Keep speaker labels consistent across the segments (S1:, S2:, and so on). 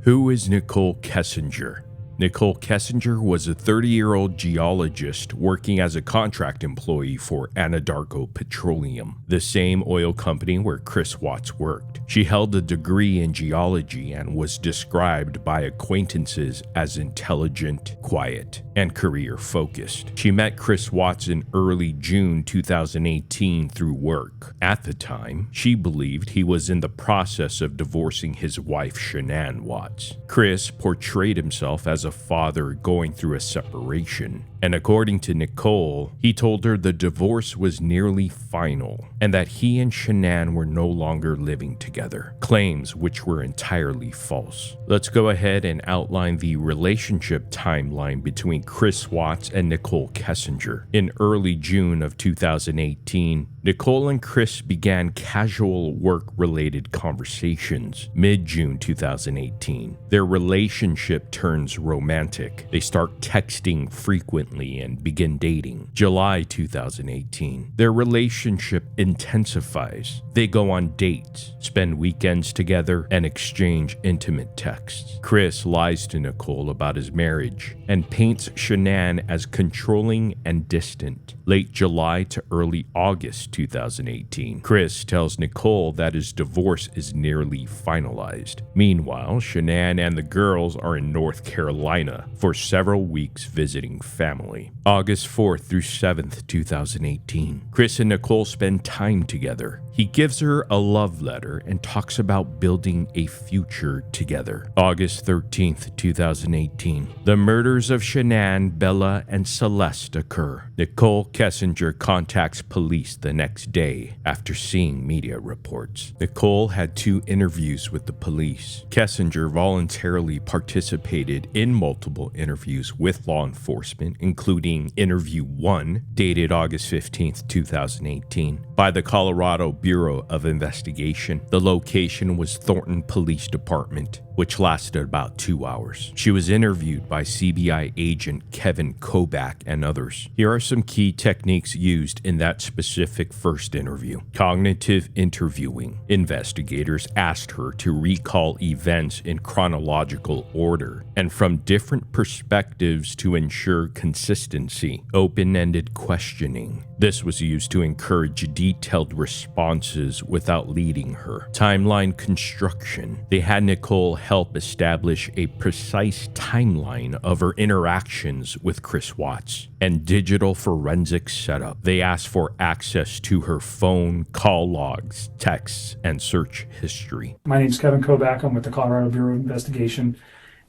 S1: Who is Nichol Kessinger? Nichol Kessinger was a 30-year-old geologist working as a contract employee for Anadarko Petroleum, the same oil company where Chris Watts worked. She held a degree in geology and was described by acquaintances as intelligent, quiet, and career-focused. She met Chris Watts in early June 2018 through work. At the time, she believed he was in the process of divorcing his wife, Shanann Watts. Chris portrayed himself as a father going through a separation, and according to Nichol, he told her the divorce was nearly final and that he and Shanann were no longer living together, claims which were entirely false. Let's go ahead and outline the relationship timeline between Chris Watts and Nichol Kessinger. In early June of 2018, Nichol and Chris began casual work-related conversations. Mid-June 2018, their relationship turns romantic. They start texting frequently and begin dating. July 2018, their relationship intensifies. They go on dates, spend weekends together, and exchange intimate texts. Chris lies to Nichol about his marriage and paints Shanann as controlling and distant. Late July to early August 2018, Chris tells Nichol that his divorce is nearly finalized. Meanwhile, Shanann and the girls are in North Carolina for several weeks visiting family. August 4th through 7th, 2018, Chris and Nichol spend time together. He gives her a love letter and talks about building a future together. August 13th, 2018, the murders of Shanann, Bella, and Celeste occur. Nichol Kessinger contacts police the next day after seeing media reports. Nichol had 2 interviews with the police. Kessinger voluntarily participated in multiple interviews with law enforcement, including Interview 1, dated August 15th, 2018, by the Colorado Bureau of Investigation. The location was Thornton Police Department, which lasted about 2 hours. She was interviewed by CBI agent Kevin Kobach and others. Here are some key techniques used in that specific first interview. Cognitive interviewing. Investigators asked her to recall events in chronological order and from different perspectives to ensure consistency. Open-ended questioning. This was used to encourage detailed responses without leading her. Timeline construction. They had Nichol help establish a precise timeline of her interactions with Chris Watts and digital forensics setup. They asked for access to her phone, call logs, texts, and search history.
S2: My name is Kevin Kobach. I'm with the Colorado Bureau of Investigation,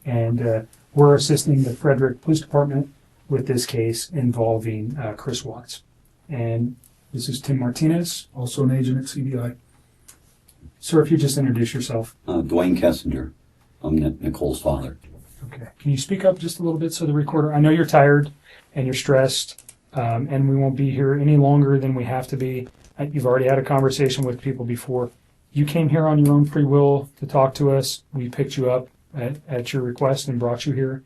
S2: and we're assisting the Frederick Police Department with this case involving Chris Watts. And this is Tim Martinez, also an agent at CBI. Sir, if you just introduce yourself.
S3: Dwayne Kessinger. I'm Nichole's father.
S2: Okay. Can you speak up just a little bit so the recorder, I know you're tired and you're stressed, and we won't be here any longer than we have to be. You've already had a conversation with people before. You came here on your own free will to talk to us. We picked you up at your request and brought you here.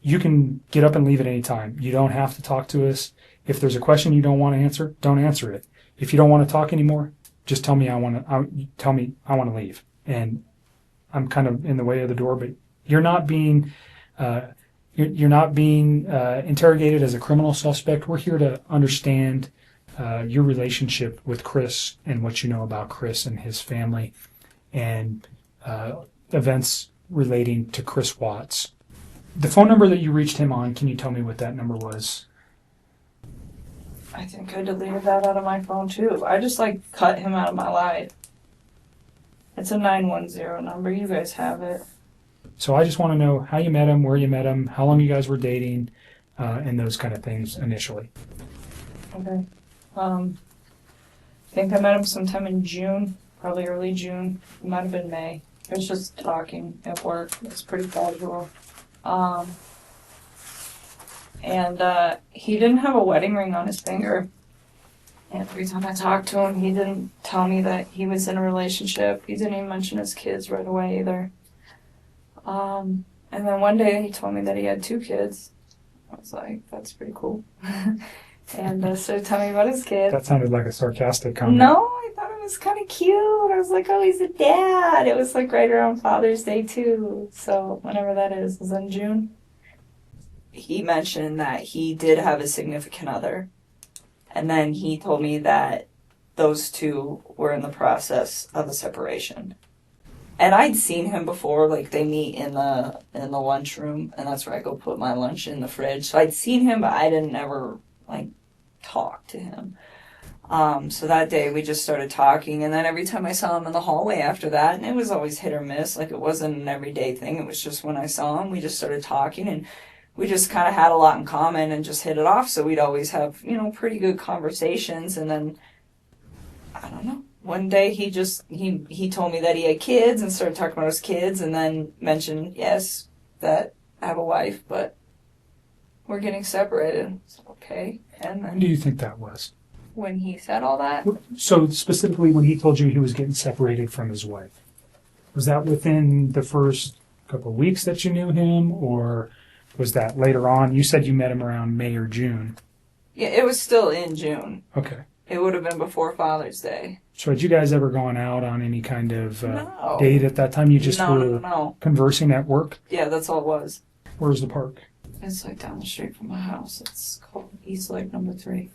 S2: You can get up and leave at any time. You don't have to talk to us. If there's a question you don't want to answer, don't answer it. If you don't want to talk anymore, just tell me I want to leave. And I'm kind of in the way of the door, but you're not being interrogated as a criminal suspect. We're here to understand your relationship with Chris and what you know about Chris and his family and events relating to Chris Watts. The phone number that you reached him on, can you tell me what that number was?
S4: I think I deleted that out of my phone too. I just cut him out of my life. It's a 910 number. You guys have it.
S2: So I just want to know how you met him, where you met him, how long you guys were dating, and those kind of things initially.
S4: Okay. I think I met him sometime in June, probably early June. It might have been May. It was just talking at work. It was pretty casual. And he didn't have a wedding ring on his finger. And every time I talked to him, he didn't tell me that he was in a relationship. He didn't even mention his kids right away either. And then one day he told me that he had 2 kids. I was like, that's pretty cool. And so tell me about his kids.
S2: That sounded like a sarcastic comment.
S4: No, I I thought it was kind of cute. I was like, oh, he's a dad. It was like right around Father's Day too. So whenever that is in June. He mentioned that he did have a significant other. And then he told me that those two were in the process of a separation. And I'd seen him before, like they meet in the lunchroom, and that's where I go put my lunch in the fridge. So I'd seen him, but I didn't ever like talk to him. So that day we just started talking, and then every time I saw him in the hallway after that, and it was always hit or miss, like it wasn't an everyday thing. It was just when I saw him, we just started talking, and we just kind of had a lot in common and just hit it off. So we'd always have, pretty good conversations. And then, I don't know, one day he told me that he had kids and started talking about his kids, and then mentioned, yes, that I have a wife, but we're getting separated. So, okay. And then
S2: When do you think that was?
S4: when he said all that,
S2: So specifically when he told you he was getting separated from his wife, was that within the first couple of weeks that you knew him, or was that later on? You said you met him around May or June.
S4: yeah, it was still in June.
S2: Okay.
S4: It would have been before Father's Day.
S2: So had you guys ever gone out on any kind of
S4: No.
S2: date at that time? You just were
S4: No.
S2: conversing at work?
S4: Yeah, that's all it was.
S2: Where's the park?
S4: It's like down the street from my house. It's called East Lake Number 3.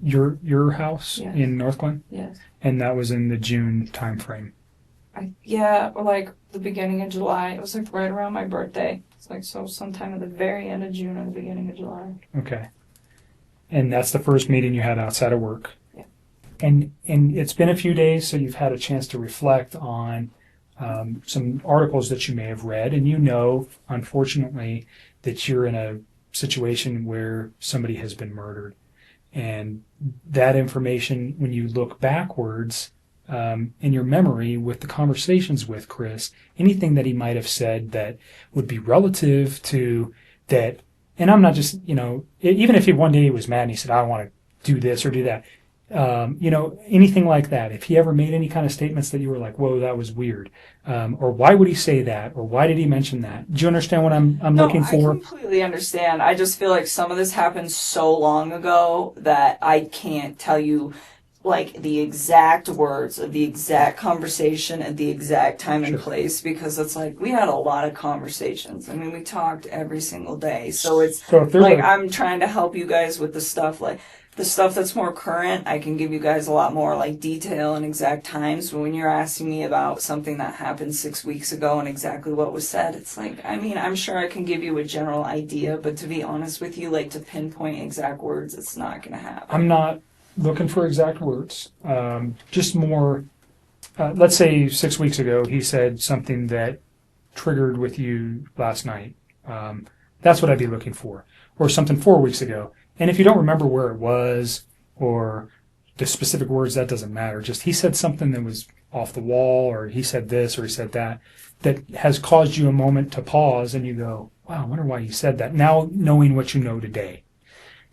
S2: Your house
S4: Yes.
S2: in North Glen?
S4: Yes.
S2: And that was in the June time frame.
S4: Like the beginning of July. It was like right around my birthday. It's like sometime at the very end of June or the beginning of July.
S2: Okay. And that's the first meeting you had outside of work.
S4: Yeah.
S2: And it's been a few days, so you've had a chance to reflect on some articles that you may have read, and unfortunately, that you're in a situation where somebody has been murdered. And that information, when you look backwards in your memory with the conversations with Chris, anything that he might have said that would be relative to that, and I'm not just, even if one day he was mad and he said, I want to do this or do that, anything like that. If he ever made any kind of statements that you were like, whoa, that was weird, or why would he say that, or why did he mention that? Do you understand what I'm looking for?
S4: I completely understand. I just feel like some of this happened so long ago that I can't tell you like the exact words of the exact conversation at the exact time and place, because it's like we had a lot of conversations. I mean, we talked every single day. So it's like I'm trying to help you guys with the stuff like the stuff that's more current. I can give you guys a lot more like detail and exact times. But when you're asking me about something that happened 6 weeks ago and exactly what was said, it's like, I mean, I'm sure I can give you a general idea, but to be honest with you, like to pinpoint exact words, it's not going to happen.
S2: I'm not looking for exact words, just more, let's say 6 weeks ago he said something that triggered with you last night. That's what I'd be looking for. Or something 4 weeks ago. And if you don't remember where it was or the specific words, that doesn't matter. Just he said something that was off the wall, or he said this or he said that has caused you a moment to pause and you go, wow, I wonder why he said that. Now knowing what you know today.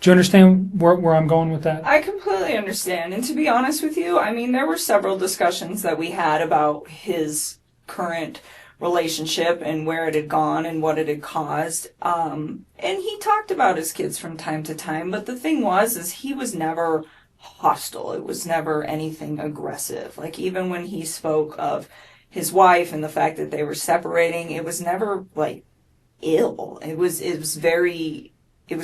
S2: Do you understand where I'm going with that?
S4: I completely understand. And to be honest with you, I mean, there were several discussions that we had about his current relationship and where it had gone and what it had caused. And he talked about his kids from time to time. But the thing is he was never hostile. It was never anything aggressive. Like even when he spoke of his wife and the fact that they were separating, it was never like ill. It was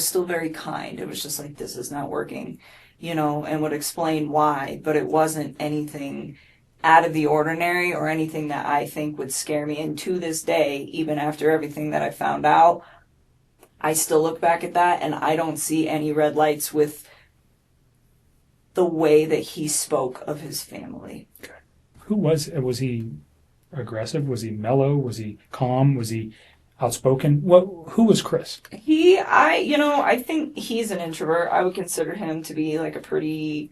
S4: still very kind. It was just like, this is not working, and would explain why, but it wasn't anything out of the ordinary or anything that I think would scare me. And to this day, even after everything that I found out, I still look back at that and I don't see any red lights with the way that he spoke of his family.
S2: Okay. Who was he aggressive? Was he mellow? Was he calm? Was he outspoken? Who was Chris?
S4: I think he's an introvert. I would consider him to be like a pretty,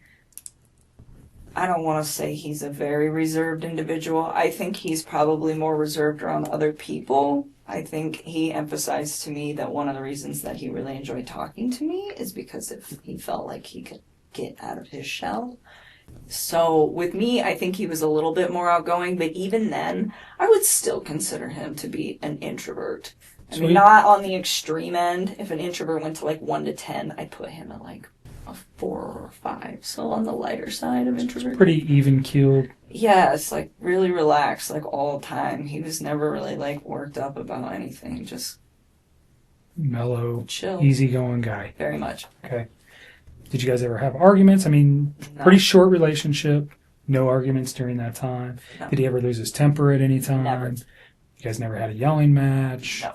S4: I don't want to say he's a very reserved individual. I think he's probably more reserved around other people. I think he emphasized to me that one of the reasons that he really enjoyed talking to me is because if he felt like he could get out of his shell. So with me, I think he was a little bit more outgoing, but even then, I would still consider him to be an introvert. I mean, not on the extreme end. If an introvert went to like 1 to 10, I'd put him at like a 4 or 5, so on the lighter side of introvert.
S2: Pretty even keeled.
S4: Yes, like really relaxed, like all the time. He was never really like worked up about anything, just
S2: Mellow,
S4: chill.
S2: easygoing guy.
S4: Very much.
S2: Okay. Did you guys ever have arguments? I mean,
S4: No.
S2: pretty short relationship. No arguments during that time.
S4: No.
S2: Did he ever lose his temper at any time?
S4: Never.
S2: You guys never had a yelling match?
S4: No.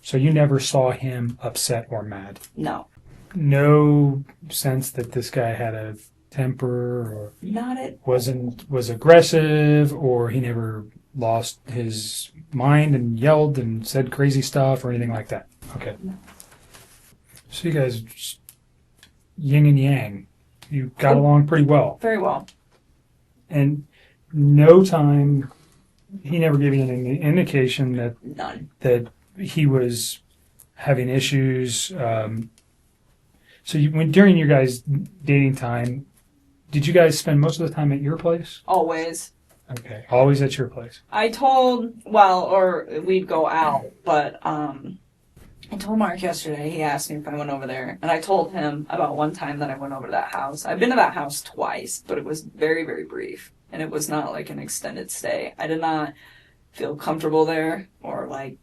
S2: So you never saw him upset or mad?
S4: No.
S2: No sense that this guy had a temper or
S4: Not it.
S2: was aggressive, or he never lost his mind and yelled and said crazy stuff or anything like that? Okay.
S4: No.
S2: So you guys just yin and yang. You got along pretty well.
S4: Very well.
S2: And no time, he never gave you any indication that
S4: None.
S2: he was having issues. So during your guys' dating time, did you guys spend most of the time at your place?
S4: Always.
S2: Okay, always at your place.
S4: Or we'd go out, but I told Mark yesterday, he asked me if I went over there, and I told him about one time that I went over to that house. I've been to that house twice, but it was very, very brief, and it was not like an extended stay. I did not feel comfortable there, or like,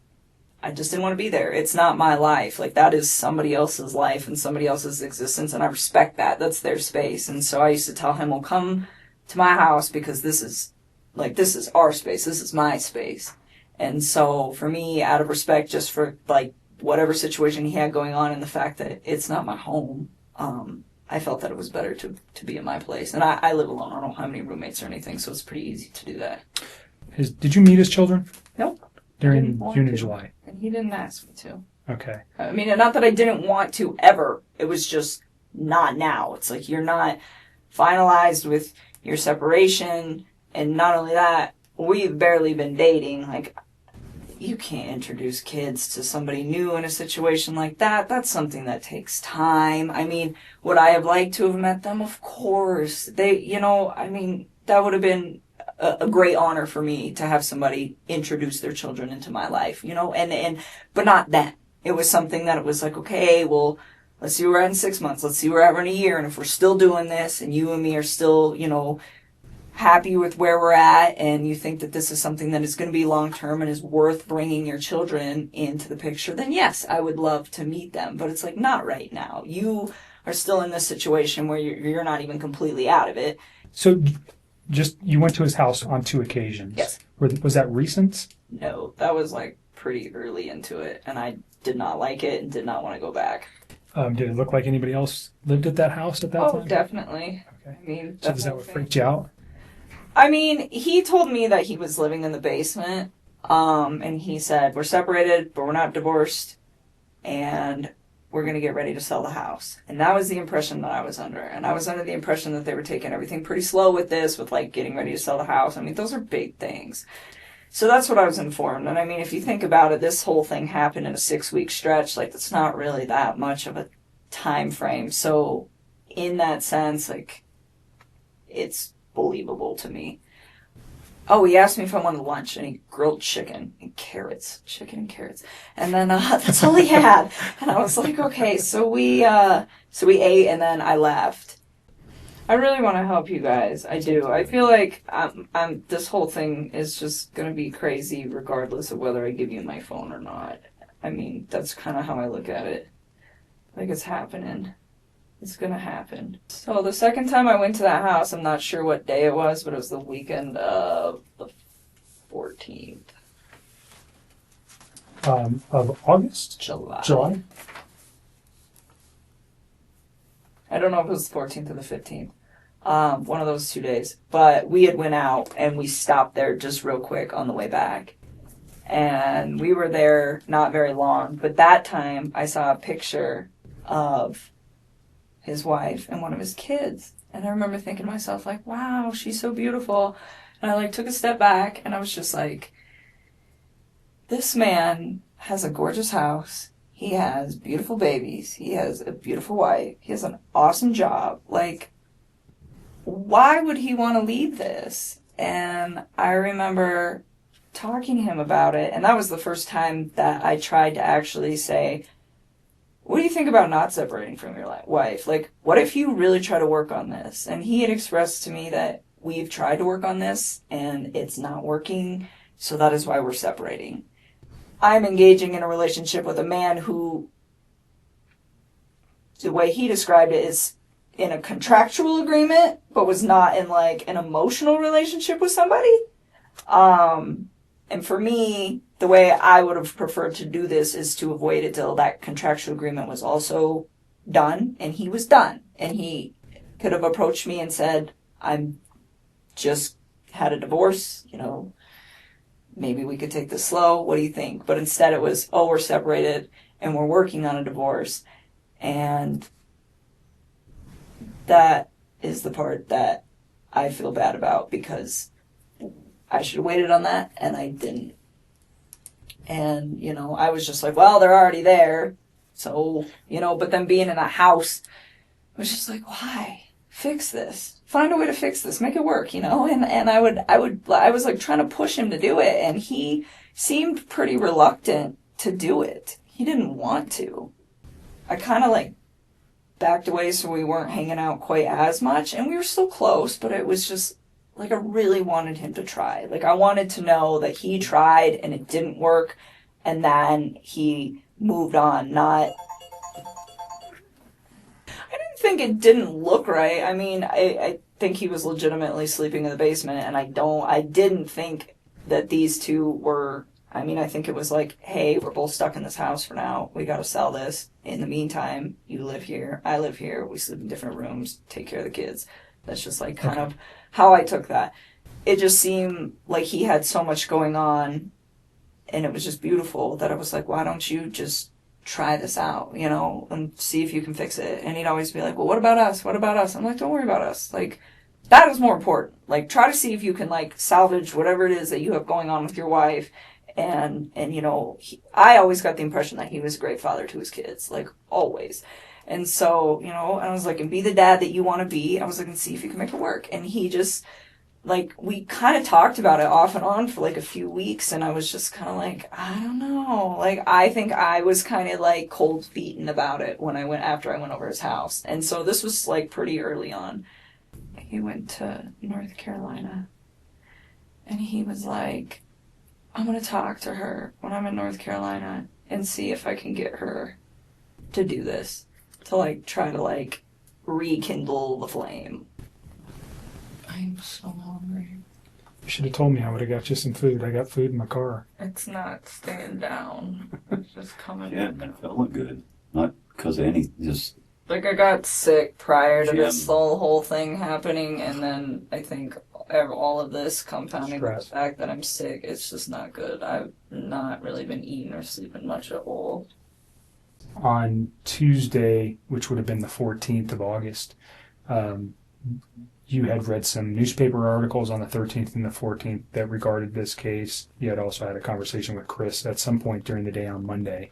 S4: I just didn't want to be there. It's not my life. Like, that is somebody else's life and somebody else's existence, and I respect that. That's their space. And so I used to tell him, well, come to my house because this is our space. This is my space. And so for me, out of respect, just for like whatever situation he had going on and the fact that it's not my home, I felt that it was better to be in my place. And I live alone. I don't have any roommates or anything, so it's pretty easy to do that.
S2: Did you meet his children?
S4: Nope.
S2: During June and July?
S4: And he didn't ask me to.
S2: Okay.
S4: I mean, not that I didn't want to ever. It was just not now. It's like you're not finalized with your separation. And not only that, we've barely been dating. Like, you can't introduce kids to somebody new in a situation like that. That's something that takes time. I mean, would I have liked to have met them? Of course. That would have been a great honor for me to have somebody introduce their children into my life, but not then. It was something that it was like, okay, well, let's see where we're at in 6 months. Let's see where we're at in a year. And if we're still doing this and you and me are still, happy with where we're at, and you think that this is something that is going to be long-term and is worth bringing your children into the picture, then yes, I would love to meet them. But it's like, not right now. You are still in this situation where you're not even completely out of it.
S2: So you went to his house on 2 occasions.
S4: Yes.
S2: Was that recent?
S4: No, that was like pretty early into it, and I did not like it and did not want to go back.
S2: Did it look like anybody else lived at that house at that time?
S4: Oh, definitely.
S2: Okay.
S4: I mean,
S2: So is that what freaked you out?
S4: I mean, he told me that he was living in the basement, and he said, we're separated, but we're not divorced, and we're going to get ready to sell the house. And that was the impression that I was under. And I was under the impression that they were taking everything pretty slow with this, with like getting ready to sell the house. I mean, those are big things. So that's what I was informed. And I mean, if you think about it, this whole thing happened in a 6-week stretch. Like, that's not really that much of a time frame. So in that sense, like, it's believable to me. Oh, he asked me if I wanted lunch, and he grilled chicken and carrots. Chicken and carrots. And then that's all he had. And I was like, okay, so we ate, and then I left. I really want to help you guys. I do. I feel like this whole thing is just going to be crazy regardless of whether I give you my phone or not. I mean, that's kind of how I look at it. Like, it's happening. It's going to happen. So the second time I went to that house, I'm not sure what day it was, but it was the weekend of the 14th.
S2: Of August?
S4: July. I don't know if it was the 14th or the 15th. One of those 2 days. But we had went out, and we stopped there just real quick on the way back. And we were there not very long. But that time, I saw a picture of his wife and one of his kids. And I remember thinking to myself, like, wow, she's so beautiful. And I, like, took a step back, and I was just like, this man has a gorgeous house. He has beautiful babies. He has a beautiful wife. He has an awesome job. Like, why would he want to leave this? And I remember talking to him about it, and that was the first time that I tried to actually say, what do you think about not separating from your wife? Like, what if you really try to work on this? And he had expressed to me that we've tried to work on this and it's not working, so that is why we're separating. I'm engaging in a relationship with a man who, the way he described it, is in a contractual agreement, but was not in like an emotional relationship with somebody. And for me, the way I would have preferred to do this is to have waited till that contractual agreement was also done, and he was done. And he could have approached me and said, I'm just had a divorce, you know, maybe we could take this slow. What do you think? But instead it was, oh, we're separated and we're working on a divorce. And that is the part that I feel bad about, because I should have waited on that and I didn't. And, you know, I was just like, well, they're already there. So, you know, but then being in a house, I was just like, why? Fix this. Find a way to fix this. Make it work, you know? And I was like trying to push him to do it, and he seemed pretty reluctant to do it. He didn't want to. I kind of like backed away so we weren't hanging out quite as much, and we were still close, but it was just like I really wanted him to try. Like I wanted to know that he tried and it didn't work, and then he moved on. Not, I didn't think it didn't look right. I mean, I think he was legitimately sleeping in the basement, and I didn't think that these two were, I mean, I think it was like, hey, we're both stuck in this house for now. We got to sell this. In the meantime, you live here, I live here. We sleep in different rooms, take care of the kids. That's just like kind of how I took that. It just seemed like he had so much going on, and it was just beautiful that I was like, why don't you just try this out, you know, and see if you can fix it. And he'd always be like, well, what about us? What about us? I'm like, don't worry about us. Like, that is more important. Like, try to see if you can, like, salvage whatever it is that you have going on with your wife. And you know, I always got the impression that he was a great father to his kids, like, always. And so, you know, I was like, and be the dad that you want to be. I was like, and see if you can make it work. And he just, like, we kind of talked about it off and on for like a few weeks, and I was just kind of like, I don't know. Like, I think I was kind of like cold feeting about it after I went over his house. And so this was like pretty early on. He went to North Carolina, and he was like, I'm going to talk to her when I'm in North Carolina and see if I can get her to do this, to like try to like rekindle the flame. I'm so hungry.
S2: You should have told me. I would have got you some food. I got food in my car.
S4: It's not staying down. It's just coming.
S3: Yeah, been feeling good. Not because of any, just...
S4: Like, I got sick prior to
S3: Jim.
S4: this whole thing happening, and then I think all of this compounding with the fact that I'm sick, it's just not good. I've not really been eating or sleeping much at all.
S2: On Tuesday, which would have been the 14th of August, you had read some newspaper articles on the 13th and the 14th that regarded this case. You had also had a conversation with Chris at some point during the day on Monday.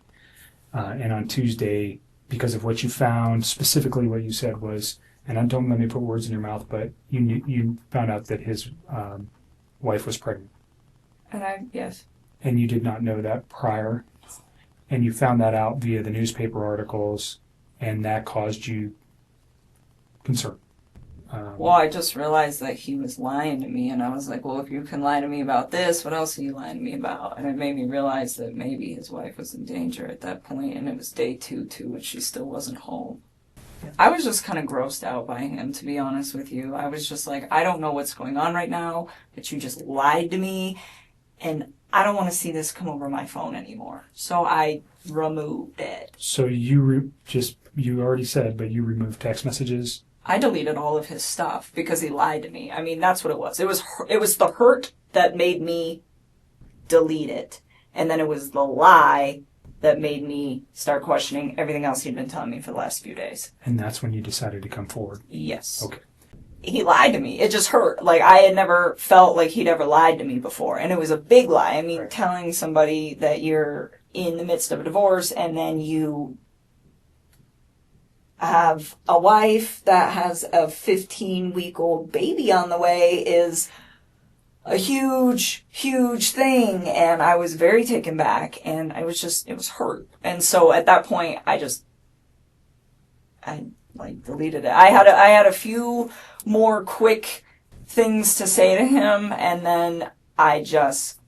S2: And on Tuesday, because of what you found, specifically what you said was, and don't let me put words in your mouth, but you found out that his wife was pregnant.
S4: Yes.
S2: And you did not know that prior. And you found that out via the newspaper articles, and that caused you concern.
S4: Well, I just realized that he was lying to me, and I was like, well, if you can lie to me about this, what else are you lying to me about? And it made me realize that maybe his wife was in danger at that point, and it was day 2 too, and she still wasn't home. I was just kind of grossed out by him, to be honest with you. I was just like, I don't know what's going on right now, but you just lied to me, and I don't want to see this come over my phone anymore. So I removed it. So
S2: you already said, but you removed text messages?
S4: I deleted all of his stuff because he lied to me. I mean, that's what it was. It was the hurt that made me delete it. And then it was the lie that made me start questioning everything else he'd been telling me for the last few days.
S2: And that's when you decided to come forward?
S4: Yes.
S2: Okay.
S4: He lied to me. It just hurt. Like, I had never felt like he'd ever lied to me before. And it was a big lie. I mean, telling somebody that you're in the midst of a divorce and then you have a wife that has a 15-week-old baby on the way is a huge, huge thing. And I was very taken back, and it was hurt. And so at that point, I just like deleted it. I had a few more quick things to say to him, and then I just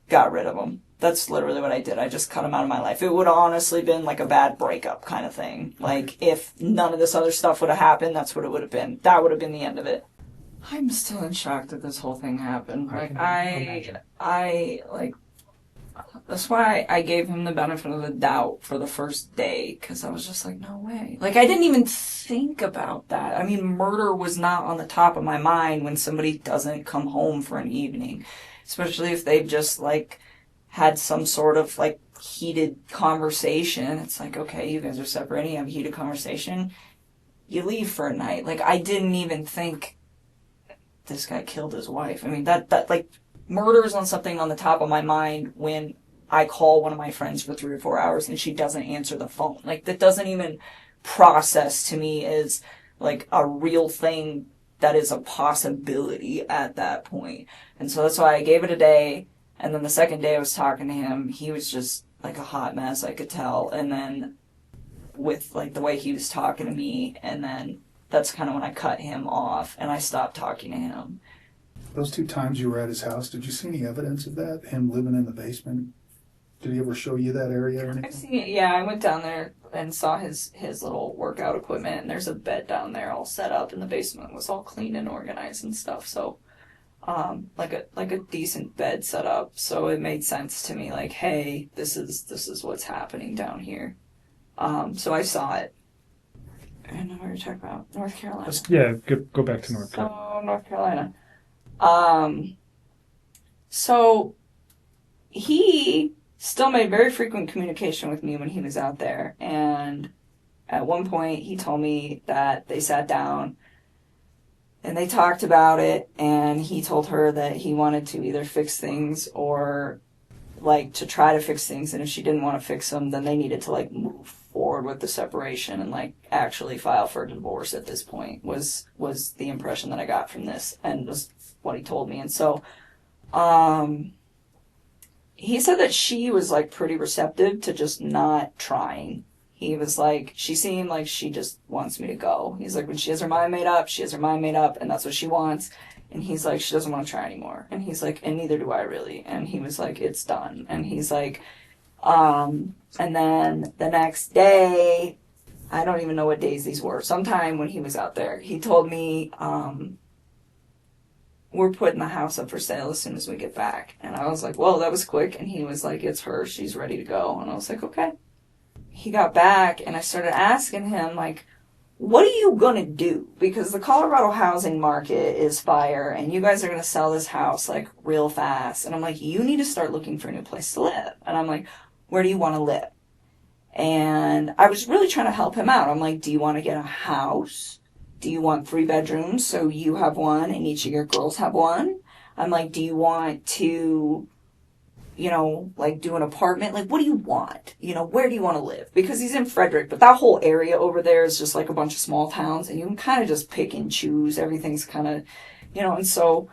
S4: got rid of him. That's literally what I did. I just cut him out of my life. It would have honestly been like a bad breakup kind of thing. Like, if none of this other stuff would have happened, that's what it would have been. That would have been the end of it. I'm still in shock that this whole thing happened. Like, that's why I gave him the benefit of the doubt for the first day, because I was just like, no way. Like, I didn't even think about that. I mean, murder was not on the top of my mind when somebody doesn't come home for an evening, especially if they've just, like, had some sort of, like, heated conversation. It's like, okay, you guys are separating, you have a heated conversation, you leave for a night. Like, I didn't even think this guy killed his wife. I mean, that like, murder is on something on the top of my mind when I call one of my friends for 3 or 4 hours and she doesn't answer the phone. Like, that doesn't even process to me as, like, a real thing that is a possibility at that point. And so that's why I gave it a day. And then the second day I was talking to him, he was just like a hot mess, I could tell. And then with, like, the way he was talking to me, and then that's kind of when I cut him off and I stopped talking to him.
S5: Those 2 times you were at his house, did you see any evidence of that? Him living in the basement? Did he ever show you that area or anything?
S4: I've seen it, yeah. I went down there and saw his little workout equipment, and there's a bed down there all set up, and the basement was all clean and organized and stuff. So, like a decent bed set up. So it made sense to me, like, hey, this is what's happening down here. So I saw it. I don't know what you're talking about. North Carolina.
S2: Yeah, go back to North Carolina.
S4: So, North Carolina. So he still made very frequent communication with me when he was out there. And at one point he told me that they sat down and they talked about it, and he told her that he wanted to either fix things or, like, to try to fix things. And if she didn't want to fix them, then they needed to, like, move forward with the separation and, like, actually file for a divorce at this point was the impression that I got from this, and was what he told me. And so he said that she was, like, pretty receptive to just not trying. He was like, she seemed like she just wants me to go. He's like, when she has her mind made up, she has her mind made up, and that's what she wants. And he's like, she doesn't want to try anymore. And he's like, and neither do I really. And he was like, it's done. And he's like, and then the next day, I don't even know what days these were. Sometime when he was out there, he told me, we're putting the house up for sale as soon as we get back. And I was like, well, that was quick. And he was like, it's her. She's ready to go. And I was like, okay. He got back, and I started asking him, like, what are you going to do? Because the Colorado housing market is fire, and you guys are going to sell this house, like, real fast. And I'm like, you need to start looking for a new place to live. And I'm like, where do you want to live? And I was really trying to help him out. I'm like, do you want to get a house? Do you want 3 bedrooms so you have one and each of your girls have one? I'm like, do you want to, you know, like, do an apartment? Like, what do you want? You know, where do you want to live? Because he's in Frederick, but that whole area over there is just like a bunch of small towns, and you can kind of just pick and choose. Everything's kind of, you know. And so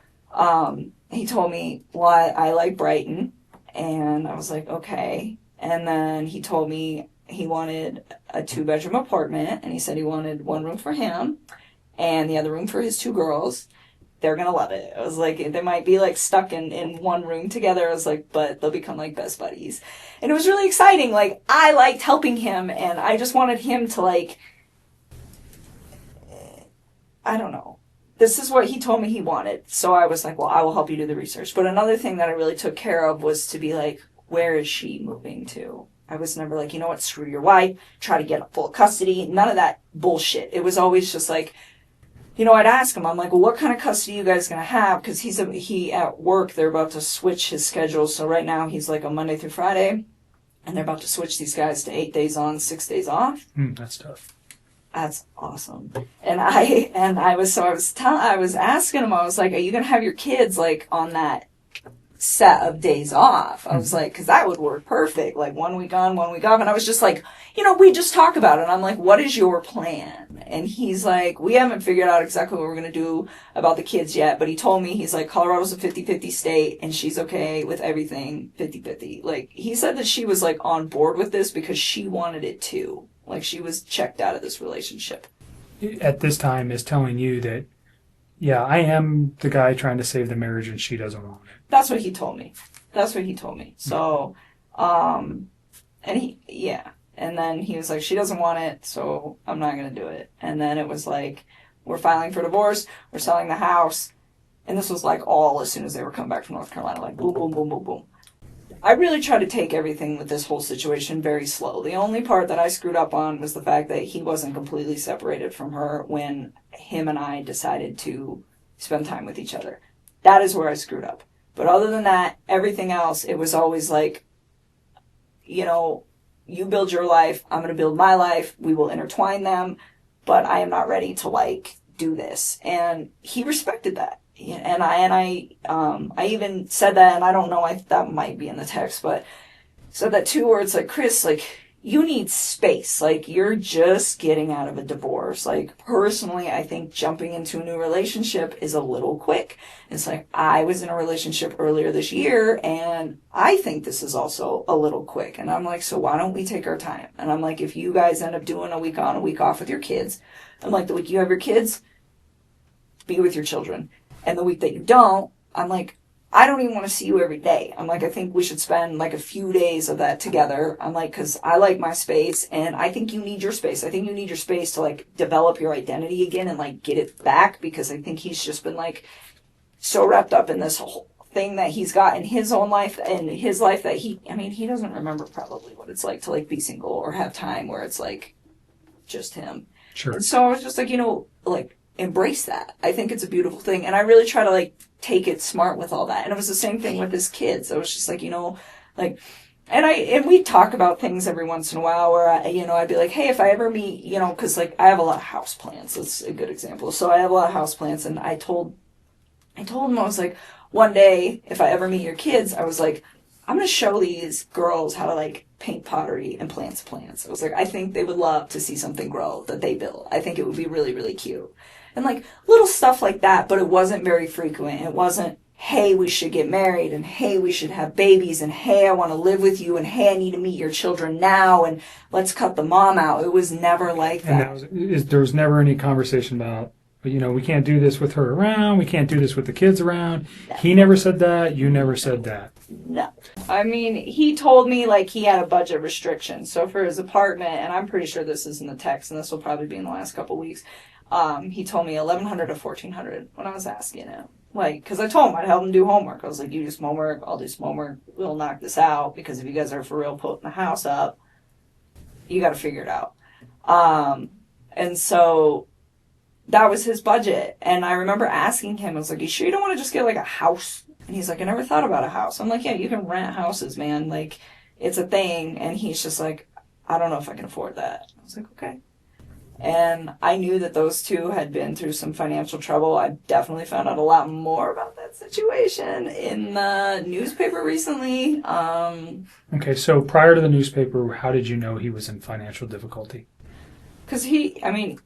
S4: he told me, well, I like Brighton. And I was like, okay. And then he told me he wanted a 2-bedroom apartment, and he said he wanted 1 room for him and the other room for his 2 girls. They're going to love it. I was like, they might be, like, stuck in 1 room together. I was like, but they'll become, like, best buddies. And it was really exciting. Like, I liked helping him, and I just wanted him to, like, I don't know. This is what he told me he wanted. So I was like, well, I will help you do the research. But another thing that I really took care of was to be like, where is she moving to? I was never like, you know what, screw your wife, try to get full custody. None of that bullshit. It was always just like, you know, I'd ask him, I'm like, well, what kind of custody are you guys going to have? Because he at work, they're about to switch his schedule. So right now he's like a Monday through Friday, and they're about to switch these guys to 8 days on, 6 days off.
S2: That's tough.
S4: That's awesome. And I was asking him, I was like, are you going to have your kids, like, on that set of days off? I was like, because that would work perfect. Like, 1 week on, 1 week off. And I was just like, you know, we just talk about it. And I'm like, what is your plan? And he's like, we haven't figured out exactly what we're going to do about the kids yet. But he told me, he's like, Colorado's a 50-50 state, and she's okay with everything 50-50. Like, he said that she was, like, on board with this because she wanted it too. Like she was checked out of this relationship.
S2: At this time is telling you that, yeah, I am the guy trying to save the marriage and she doesn't want it.
S4: That's what he told me. So, and then he was like, she doesn't want it, so I'm not going to do it. And then it was like, we're filing for divorce, we're selling the house. And this was like all as soon as they were coming back from North Carolina, like boom, boom, boom, boom, boom. I really tried to take everything with this whole situation very slow. The only part that I screwed up on was the fact that he wasn't completely separated from her when him and I decided to spend time with each other. That is where I screwed up. But other than that, everything else, it was always like, you know, you build your life, I'm going to build my life, we will intertwine them, but I am not ready to like do this. And he respected that. And I even said that, and I don't know, that might be in the text, but said that too, where it's like, Chris, like, you need space. Like, you're just getting out of a divorce. Like, personally, I think jumping into a new relationship is a little quick. It's like, I was in a relationship earlier this year, and I think this is also a little quick. And I'm like, so why don't we take our time? And I'm like, if you guys end up doing a week on, a week off with your kids, I'm like, the week you have your kids, be with your children. And the week that you don't, I'm like, I don't even want to see you every day. I'm like, I think we should spend like a few days of that together. I'm like, because I like my space, and I think you need your space. I think you need your space to like develop your identity again and like get it back, because I think he's just been like so wrapped up in this whole thing that he's got in his own life and his life that he doesn't remember probably what it's like to like be single or have time where it's like just him.
S2: Sure.
S4: And so I was just like, like, embrace that. I think it's a beautiful thing. And I really try to like take it smart with all that. And it was the same thing with his kids. I was just like, like, and we talk about things every once in a while where I'd be like, hey, if I ever meet, cause like I have a lot of house plants. That's a good example. So I have a lot of house plants, and I told him, I was like, one day, if I ever meet your kids, I was like, I'm going to show these girls how to like paint pottery and plants. I was like, I think they would love to see something grow that they built. I think it would be really, really cute. And like little stuff like that, but it wasn't very frequent. It wasn't, hey, we should get married, and hey, we should have babies, and hey, I want to live with you, and hey, I need to meet your children now, and let's cut the mom out. It was never like that.
S2: And there was never any conversation about, we can't do this with her around, we can't do this with the kids around. No. He never said that, you never said that.
S4: No. I mean, he told me like he had a budget restriction. So for his apartment, and I'm pretty sure this is in the text, and this will probably be in the last couple of weeks, he told me $1,100 to $1,400 when I was asking him. Like, because I told him I'd help him do homework. I was like, you do some homework, I'll do some homework, we'll knock this out, because if you guys are for real putting the house up, you got to figure it out. And so that was his budget. And I remember asking him, I was like, you sure you don't want to just get like a house? And he's like, I never thought about a house. I'm like, yeah, you can rent houses, man. Like, it's a thing. And he's just like, I don't know if I can afford that. I was like, okay. And I knew that those two had been through some financial trouble. I definitely found out a lot more about that situation in the newspaper recently.
S2: Okay, so prior to the newspaper, how did you know he was in financial difficulty?
S4: Because when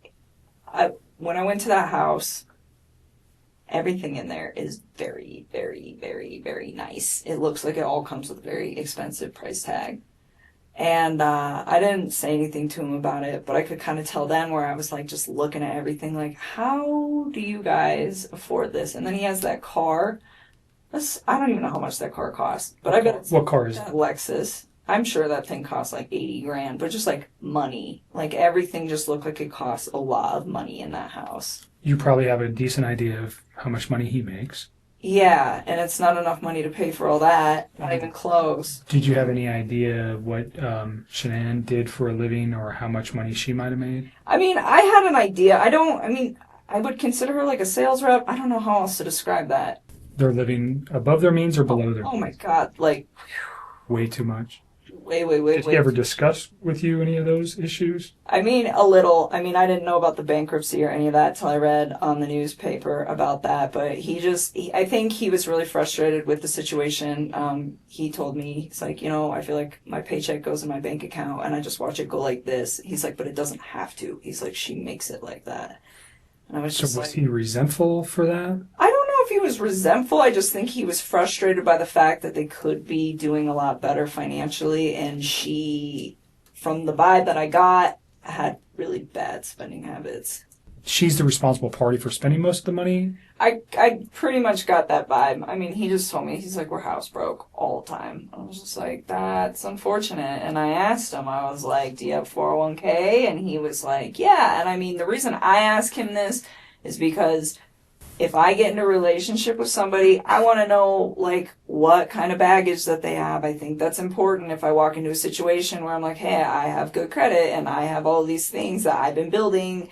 S4: I went to that house, everything in there is very, very, very, very nice. It looks like it all comes with a very expensive price tag. And I didn't say anything to him about it, but I could kind of tell then, where I was like just looking at everything like, how do you guys afford this? And then he has that car. I don't even know how much that car costs, but I bet it's
S2: what car is it?
S4: Lexus. I'm sure that thing costs like $80,000, but just like money. Like everything just looked like it costs a lot of money in that house.
S2: You probably have a decent idea of how much money he makes.
S4: Yeah, and it's not enough money to pay for all that. Not even close.
S2: Did you have any idea what Shanann did for a living, or how much money she might have made?
S4: I mean, I had an idea. I would consider her like a sales rep. I don't know how else to describe that.
S2: They're living above their means or below their means?
S4: Oh my God, like...
S2: Way too much.
S4: Way.
S2: Did he ever discuss with you any of those issues?
S4: I mean, a little. I mean, I didn't know about the bankruptcy or any of that till I read on the newspaper about that. But I think he was really frustrated with the situation. He told me, he's like, I feel like my paycheck goes in my bank account and I just watch it go like this. He's like, but it doesn't have to. He's like, she makes it like that. And I was just
S2: was he resentful for that?
S4: I don't know if he was resentful. I just think he was frustrated by the fact that they could be doing a lot better financially. And she, from the vibe that I got, had really bad spending habits.
S2: She's the responsible party for spending most of the money.
S4: I pretty much got that vibe. I mean, he just told me, he's like, we're house broke all the time. I was just like, that's unfortunate. And I asked him, I was like, do you have 401k? And he was like, yeah. And I mean, the reason I ask him this is because if I get into a relationship with somebody, I want to know, like, what kind of baggage that they have. I think that's important if I walk into a situation where I'm like, hey, I have good credit and I have all these things that I've been building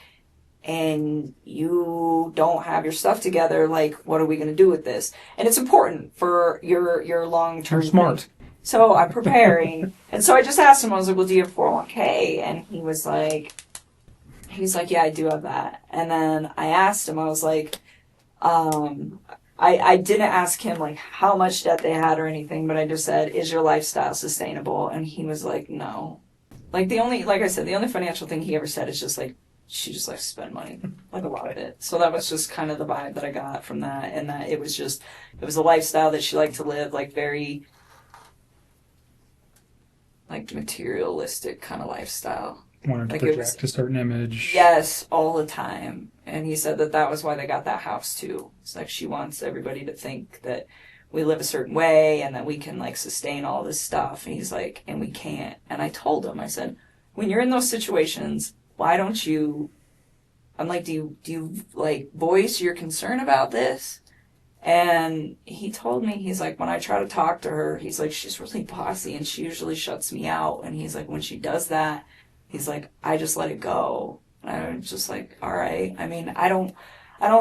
S4: and you don't have your stuff together. Like, what are we going to do with this? And it's important for your long-term.
S2: You're smart.
S4: Thing. So I'm preparing. And so I just asked him, I was like, well, do you have 401k? And he was like, yeah, I do have that. And then I asked him, I was like, I didn't ask him like how much debt they had or anything, but I just said, is your lifestyle sustainable? And he was like, no. Like like I said, the only financial thing he ever said is just like, she just likes to spend money, like a lot of it. So that was just kind of the vibe that I got from that, and that it was a lifestyle that she liked to live, like very, like materialistic kind of lifestyle.
S2: Wanted to
S4: Like
S2: project a certain image.
S4: Yes, all the time. And he said that was why they got that house too. It's like she wants everybody to think that we live a certain way and that we can like sustain all this stuff. And he's like, and we can't. And I told him, I said, when you're in those situations, why don't you, I'm like, do you like voice your concern about this? And he told me, he's like, when I try to talk to her, he's like, she's really bossy and she usually shuts me out. And he's like, when she does that, he's like, I just let it go. And I'm just like, all right. I mean, I don't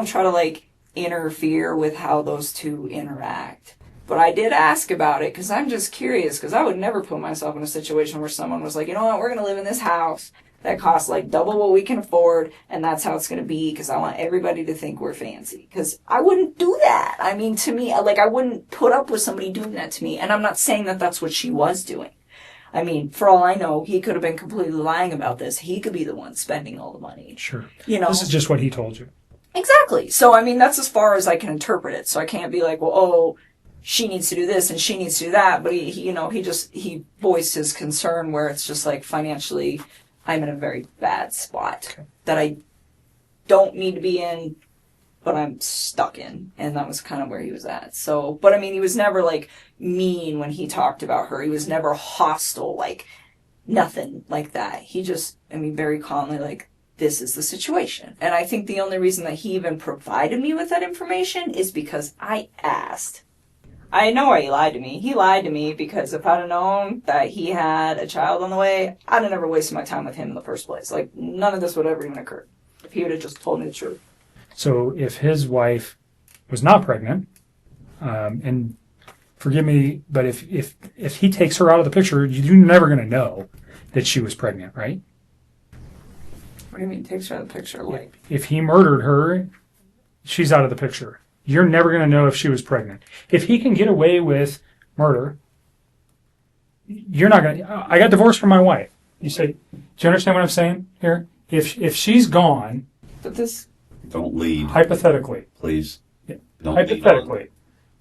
S4: try to like interfere with how those two interact. But I did ask about it because I'm just curious, because I would never put myself in a situation where someone was like, you know what, we're going to live in this house that costs like double what we can afford, and that's how it's going to be, because I want everybody to think we're fancy. Because I wouldn't do that. I mean, to me, like, I wouldn't put up with somebody doing that to me. And I'm not saying that that's what she was doing. I mean, for all I know, he could have been completely lying about this. He could be the one spending all the money.
S2: Sure.
S4: You know?
S2: This is just what he told you.
S4: Exactly. So, I mean, that's as far as I can interpret it. So I can't be like, well, oh, she needs to do this and she needs to do that. But he voiced his concern where it's just like, financially, I'm in a very bad spot that I don't need to be in, but I'm stuck in. And that was kind of where he was at. So, but I mean, he was never like mean when he talked about her. He was never hostile, like nothing like that. He just, I mean, very calmly, like, this is the situation. And I think the only reason that he even provided me with that information is because I asked. I know why he lied to me. He lied to me because if I'd have known that he had a child on the way, I'd have never wasted my time with him in the first place. Like, none of this would ever even occur if he would have just told me the truth.
S2: So if his wife was not pregnant, and forgive me, but if he takes her out of the picture, you're never going to know that she was pregnant, right?
S4: What do you mean, takes her out of the picture? Like,
S2: if he murdered her, she's out of the picture. You're never going to know if she was pregnant. If he can get away with murder, you're not going to. I got divorced from my wife. You say, do you understand what I'm saying here? If she's gone,
S4: but this.
S3: Don't lead.
S2: Hypothetically.
S3: Please.
S2: Yeah.
S3: Don't
S2: Hypothetically.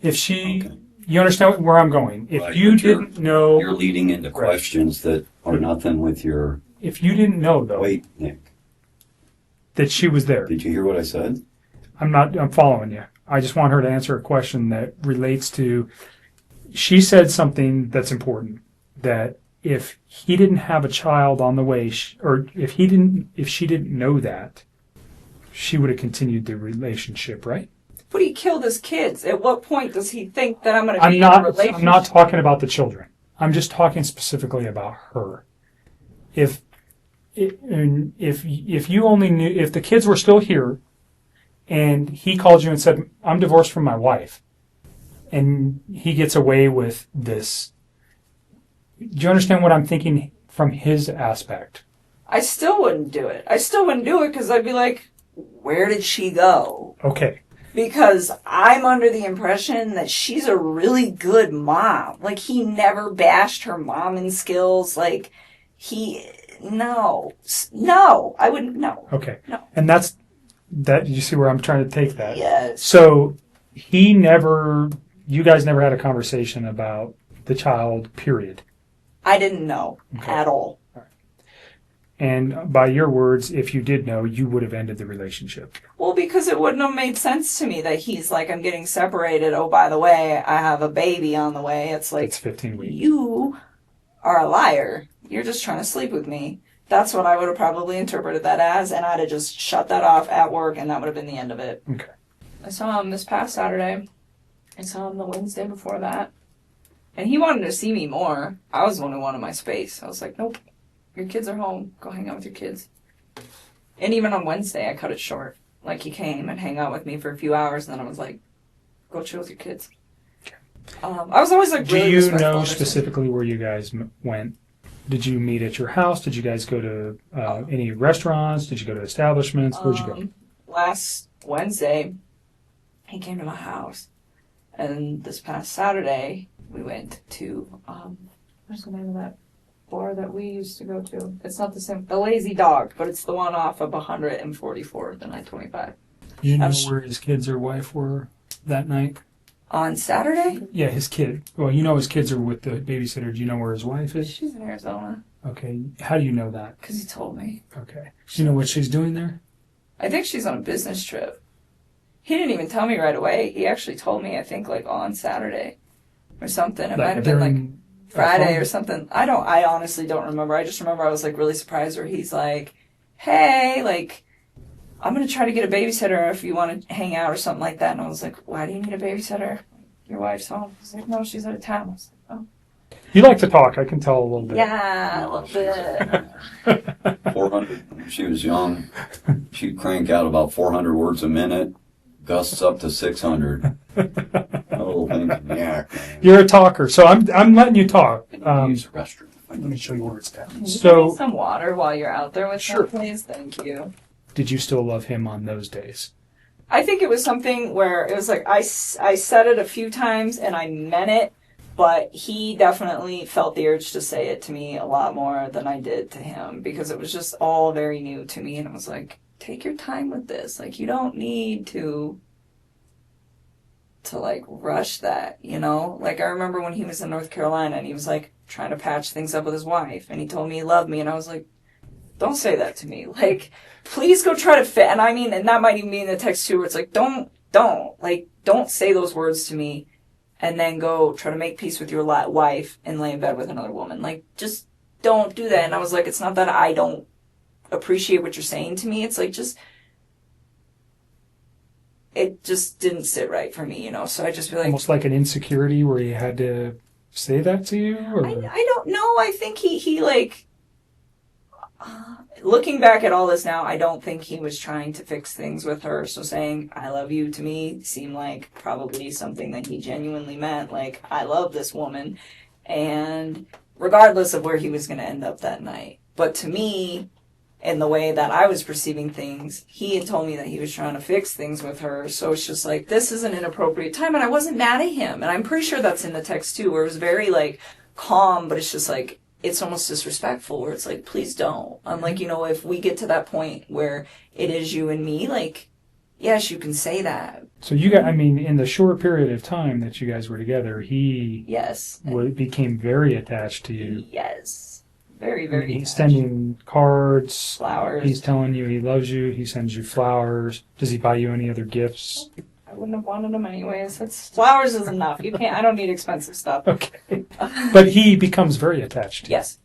S2: If she, you understand where I'm going. If
S3: Right,
S2: you
S3: but
S2: didn't know.
S3: You're leading into questions that are nothing with your.
S2: If you didn't know, though.
S3: Wait, Nick.
S2: That she was there.
S3: Did you hear what I said?
S2: I'm following you. I just want her to answer a question that relates to, she said something that's important, that if he didn't have a child on the way, or if she didn't know that, she would have continued the relationship, right?
S4: But he killed his kids. At what point does he think that I'm going to be in a relationship?
S2: I'm not talking about the children. I'm just talking specifically about her. If you only knew, if the kids were still here, and he called you and said, I'm divorced from my wife, and he gets away with this, do you understand what I'm thinking from his aspect?
S4: I still wouldn't do it. I still wouldn't do it because I'd be like, where did she go?
S2: Okay.
S4: Because I'm under the impression that she's a really good mom. Like, he never bashed her momming skills. Like, no, I wouldn't, no.
S2: Okay.
S4: No.
S2: And that, you see where I'm trying to take that?
S4: Yes.
S2: So you guys never had a conversation about the child, period.
S4: I didn't know
S2: Okay.
S4: at all.
S2: And by your words, if you did know, you would have ended the relationship.
S4: Well, because it wouldn't have made sense to me that he's like, I'm getting separated. Oh, by the way, I have a baby on the way. It's like,
S2: It's 15 weeks.
S4: you are a liar. You're just trying to sleep with me. That's what I would have probably interpreted that as, and I'd have just shut that off at work, and that would have been the end of it.
S2: Okay.
S4: I saw him this past Saturday. I saw him the Wednesday before that. And he wanted to see me more. I was the one who wanted my space. I was like, nope. Your kids are home. Go hang out with your kids. And even on Wednesday, I cut it short. Like, he came and hang out with me for a few hours, and then I was like, go chill with your kids. I was always like,
S2: Do
S4: really
S2: you
S4: respectful
S2: know
S4: of it.
S2: specifically where you guys went? Did you meet at your house? Did you guys go to any restaurants? Did you go to establishments? Where'd you go?
S4: Last Wednesday, he came to my house. And this past Saturday, we went to, what's the name of that bar that we used to go to? It's not the same, the Lazy Dog, but it's the one off of 144th and I-25.
S2: You know where his kids or wife were that night?
S4: On Saturday?
S2: Yeah, his kid. Well, you know his kids are with the babysitter. Do you know where his wife is?
S4: She's in Arizona.
S2: Okay. How do you know that?
S4: Because he told me.
S2: Okay. Do you know what she's doing there?
S4: I think she's on a business trip. He didn't even tell me right away. He actually told me, I think, like, on Saturday or something. It might have been, like, Friday or something. I honestly don't remember. I just remember I was, like, really surprised where he's like, hey, like, I'm going to try to get a babysitter if you want to hang out or something like that. And I was like, why do you need a babysitter? Your wife's home. He's like, no, she's out of town. I was like, oh.
S2: You like to talk. I can tell a little bit.
S4: Yeah, a little bit.
S3: 400. When she was young, she'd crank out about 400 words a minute, gusts up to 600. That little thing can yak, man.
S2: You're a talker, so I'm letting you talk.
S3: Use the restroom.
S2: Let me show you where it's down.
S4: Can you
S2: So,
S4: give me some water while you're out there with
S2: Sure.
S4: him, please? Thank you.
S2: did you still love him on those days?
S4: I think it was something where it was like I said it a few times and I meant it, but he definitely felt the urge to say it to me a lot more than I did to him because it was just all very new to me. And I was like, take your time with this. Like, you don't need to like rush that, you know? Like, I remember when he was in North Carolina and he was like trying to patch things up with his wife and he told me he loved me and I was like, don't say that to me. Like, please go try to fit. And I mean, and that might even be in the text too, where it's like, don't say those words to me and then go try to make peace with your wife and lay in bed with another woman. Like, just don't do that. And I was like, it's not that I don't appreciate what you're saying to me. It's like, it just didn't sit right for me, you know? So I just feel like,
S2: Almost like an insecurity where he had to say that to you? Or?
S4: I don't know. I think he like, looking back at all this now, I don't think he was trying to fix things with her. So saying, I love you to me seemed like probably something that he genuinely meant. Like, I love this woman. And regardless of where he was going to end up that night. But to me, in the way that I was perceiving things, he had told me that he was trying to fix things with her. So it's just like, this is an inappropriate time. And I wasn't mad at him. And I'm pretty sure that's in the text too, where it was very like calm, but it's just like, it's almost disrespectful where it's like, please don't. I'm like, you know, if we get to that point where it is you and me, like, yes, you can say that.
S2: So you got, I mean, in the short period of time that you guys were together, he
S4: Yes.
S2: became very attached to you.
S4: Yes. Very,
S2: I
S4: very
S2: mean, he's
S4: attached.
S2: sending cards.
S4: Flowers.
S2: He's telling you he loves you. He sends you flowers. Does he buy you any other gifts?
S4: I wouldn't have wanted them anyways. Flowers is enough. You can't, I don't need expensive stuff.
S2: Okay. But he becomes very attached to you.
S4: Yes.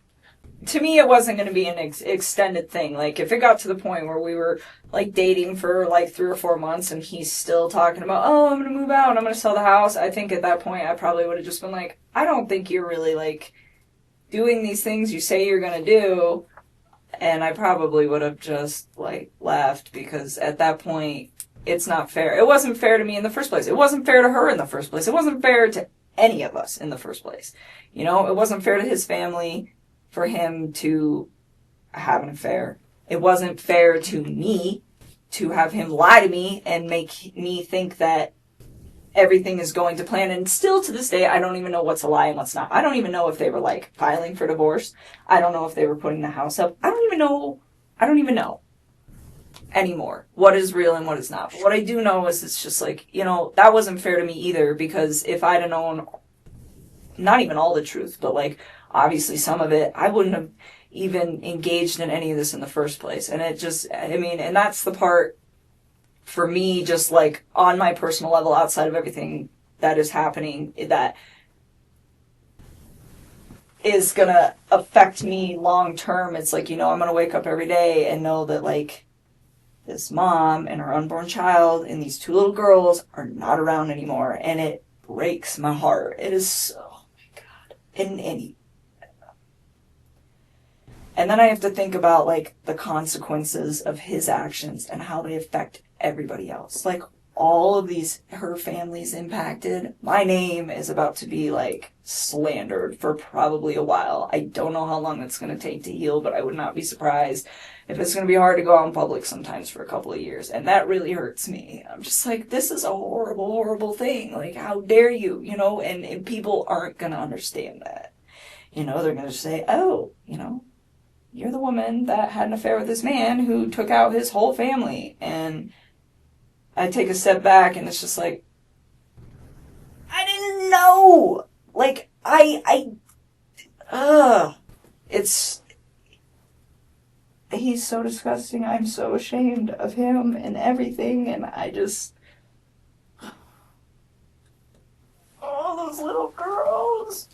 S4: To me, it wasn't going to be an extended thing. Like, if it got to the point where we were, like, dating for, like, 3 or 4 months and he's still talking about, oh, I'm going to move out, I'm going to sell the house, I think at that point I probably would have just been like, I don't think you're really, like, doing these things you say you're going to do. And I probably would have just, like, left because at that point, it's not fair. It wasn't fair to me in the first place. It wasn't fair to her in the first place. It wasn't fair to any of us in the first place. You know, it wasn't fair to his family for him to have an affair. It wasn't fair to me to have him lie to me and make me think that everything is going to plan. And still to this day, I don't even know what's a lie and what's not. I don't even know if they were like filing for divorce. I don't know if they were putting the house up. I don't even know anymore what is real and what is not. But what I do know is it's just like, you know, that wasn't fair to me either, because if I'd have known not even all the truth, but like obviously some of it, I wouldn't have even engaged in any of this in the first place. And it just, I mean, and that's the part for me, just like on my personal level, outside of everything that is happening, that is gonna affect me long term. It's like, I'm gonna wake up every day and know that, like, this mom and her unborn child and these 2 little girls are not around anymore. And it breaks my heart. It is so, oh my God. And then I have to think about, like, the consequences of his actions and how they affect everybody else. Like, all of her family's impacted. My name is about to be, like, slandered for probably a while. I don't know how long it's going to take to heal, but I would not be surprised if it's going to be hard to go out in public sometimes for a couple of years. And that really hurts me. I'm just like, this is a horrible, horrible thing. Like, how dare you, and people aren't going to understand that. They're going to say, oh, you're the woman that had an affair with this man who took out his whole family. And I take a step back and it's just like, I didn't know. Like, he's so disgusting. I'm so ashamed of him and everything. And oh, those little girls.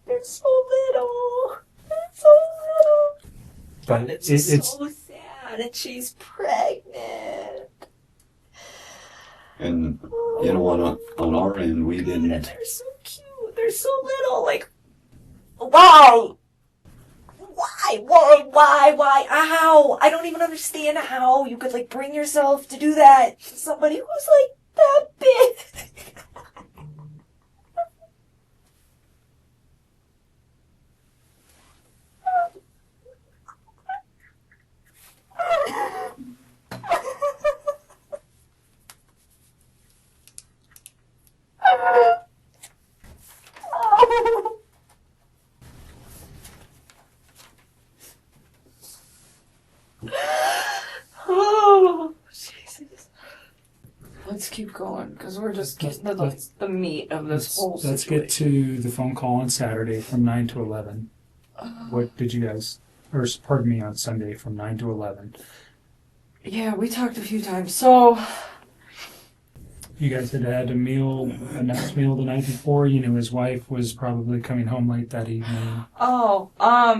S4: They're so little.
S2: But
S4: It's so sad, and she's pregnant.
S3: And, on our end, we didn't.
S4: They're so cute. They're so little. Like, why? Why? How? I don't even understand how you could, like, bring yourself to do that to somebody who's, like, that big. Oh, Jesus. Let's keep going, because we're just getting to the meat of this whole situation.
S2: Let's get to the phone call on Saturday from 9 to 11. What did you guys, or pardon me, on Sunday from 9 to 11?
S4: Yeah, we talked a few times. So,
S2: you guys had a nice meal the night before. His wife was probably coming home late that evening.
S4: Oh,